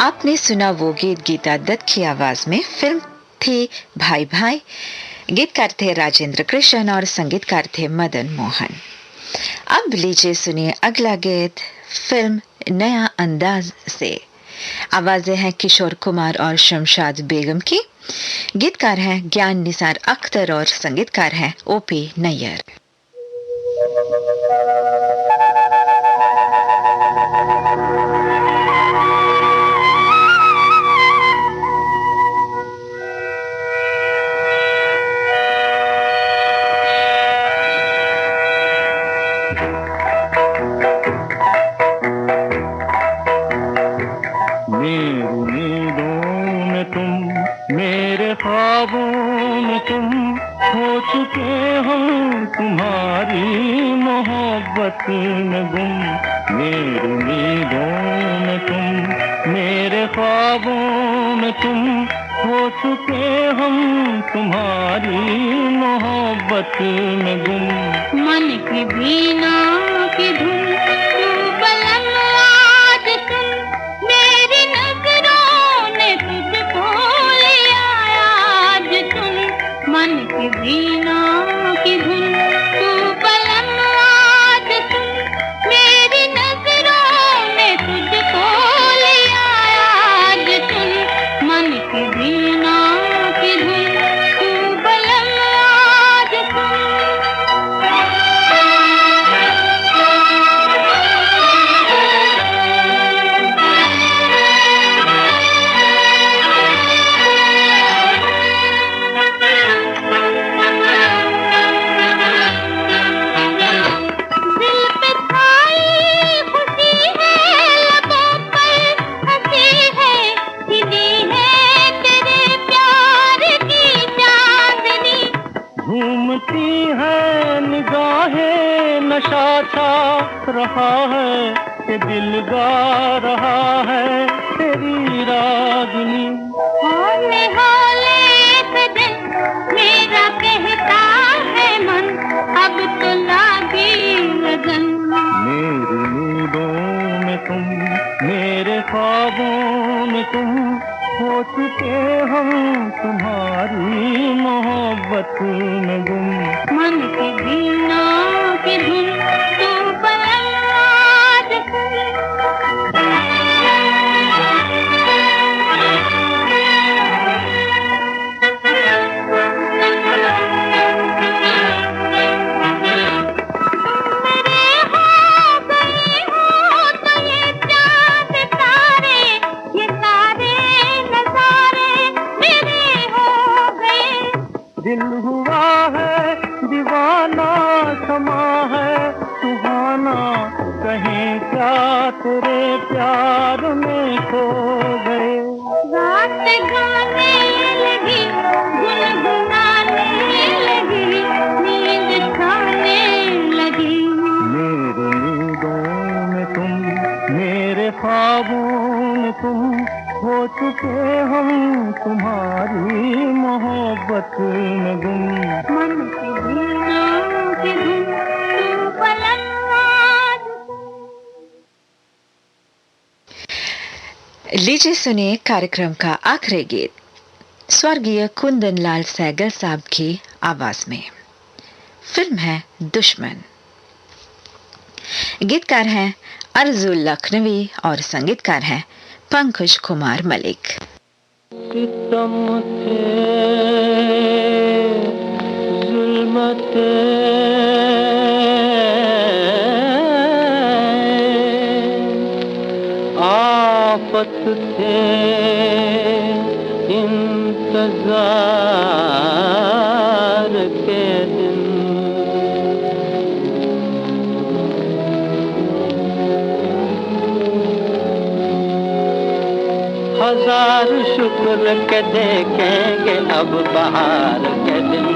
आपने सुना वो गीत गीता दत्त की आवाज में फिल्म थी भाई भाई। गीतकार थे राजेंद्र कृष्ण और संगीतकार थे मदन मोहन। अब लीजिए सुनिए अगला गीत फिल्म नया अंदाज से। आवाजें हैं किशोर कुमार और शमशाद बेगम की। गीतकार हैं ज्ञान निसार अख्तर और संगीतकार हैं ओपी नैयर। में गुम मेरी उम्मीदों में तुम, मेरे ख्वाबों में तुम, हो चुके हम तुम्हारी मोहब्बत में गुम। मन की वीणा की धुन तू बलम आज सुन, मेरी नजरों ने तुझको लिया आज सुन। मन की वीणा की धुन तू बलम आज सुन, मेरी नजरों ने तुझको लिया आज सुन। मन की वीणा की धुन तू बलम आज सुन। नशा छा रहा है कि दिल गा रहा है तेरी रागनी। होले होले सजन मेरा कहता है मन, अब तो लागी लगन। मेरी नींदों में तुम, मेरे ख्वाबों में तुम, हो चुके हम तुम्हारी मोहब्बत में गुम। मन की वीणा की धुन तू बलम आज दिल हुआ है दीवाना, समा है सुहाना, कहीं क्या तेरे प्यार में खो गए। रात गाने लगी, गुनगुनाने लगी, नींद खाने लगी। मेरी नींदों में तुम, मेरे ख्वाबों में तुम, हो चुके हम तुम्हारी मोहब्बत में गुम। मन की वीणा की धुन तू बलम आज। लीजिए सुनिए कार्यक्रम का आखिरी गीत स्वर्गीय कुंदन लाल सहगल साहब की आवाज में। फिल्म है दुश्मन। गीतकार हैं अर्जुल लखनवी और संगीतकार हैं पंकज कुमार मलिक। सितम थे, जुल्मत आफत थे, इंतजार के दिन। हजार शुक्र के देखेंगे अब बहार के दिन,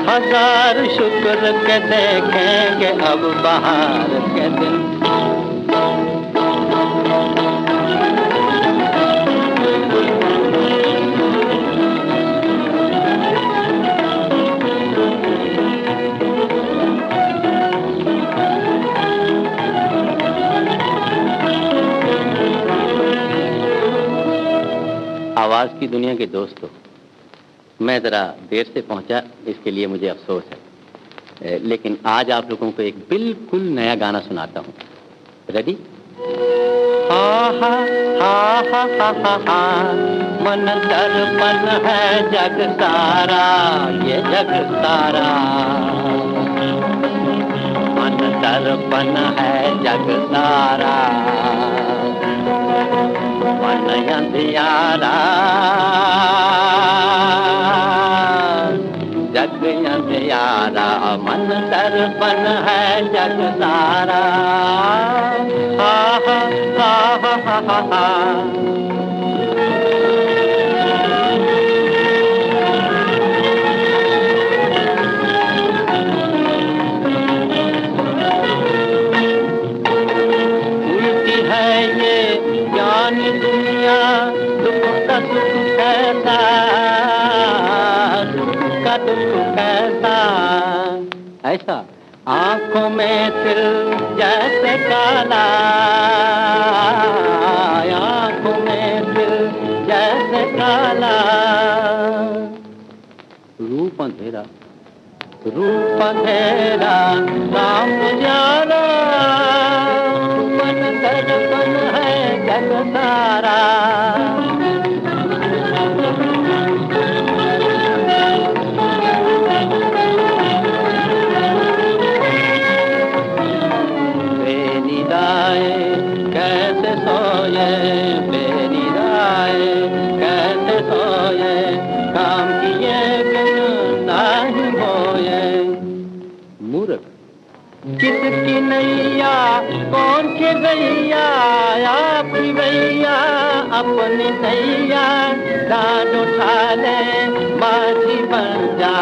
हजार शुक्र के देखेंगे अब बहार के दिन। आवाज की दुनिया के दोस्तों, मैं ज़रा देर से पहुंचा, इसके लिए मुझे अफसोस है। लेकिन आज आप लोगों को एक बिल्कुल नया गाना सुनाता हूँ। रेडी? हा हा हा हा हा हा हा, मन दर्पण है जग सारा, ये जग सारा। मन दर्पण है जग सारा, मन अंधियारा, जग अंधियारा, मन दर्पण है जग सारा। हा हा हा हा हा हा हा। उल्टी है ये ज्ञानी दुनिया, दुख का सुख कैसा, सुख का दुख कैसा। ऐसा आंखों में तिल जैसे काला, आंखों में तिल जैसे काला। रूप अंधेरा, रूप अंधेरा, काम उजाला, मन दर्पण है जग सारा। बेनिदाए कैसे सोए, बेनिदाए कैसे सोए, काम किए बिन नहीं होए। मूर्ख किसकी नैया, कौन के भैया, आपकी भैया अपनी नैया। डांड उठा ले माझी बन जा,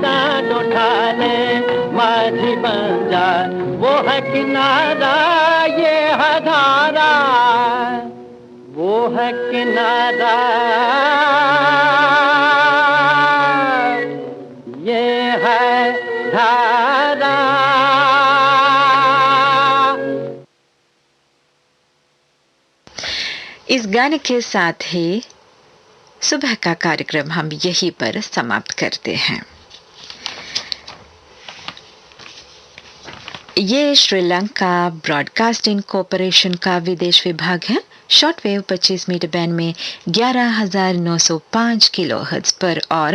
डांड उठा ले माझी बन जा। वो है किनारा, ये है धारा, वो है किनारा, ये है धारा। इस गाने के साथ ही सुबह का कार्यक्रम हम यहीं पर समाप्त करते हैं। ये श्रीलंका ब्रॉडकास्टिंग कॉरपोरेशन का विदेश विभाग है। शॉर्टवेव 25 मीटर बैंड में 11,905 किलोहर्ट्ज पर और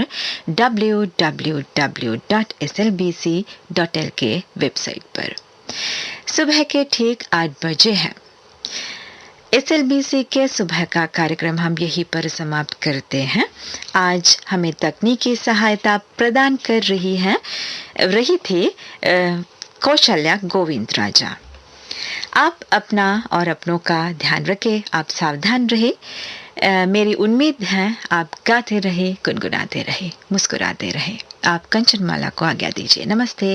www.slbc.lk वेबसाइट पर। सुबह के ठीक 8 बजे है। एसएलबीसी के सुबह का कार्यक्रम हम यहीं पर समाप्त करते हैं। आज हमें तकनीकी सहायता प्रदान कर रही थी कौशल्या गोविंद राजा। आप अपना और अपनों का ध्यान रखें, आप सावधान रहे। मेरी उम्मीद है आप गाते रहे, गुनगुनाते रहे, मुस्कुराते रहे। आप कंचनमाला को आज्ञा दीजिए। नमस्ते।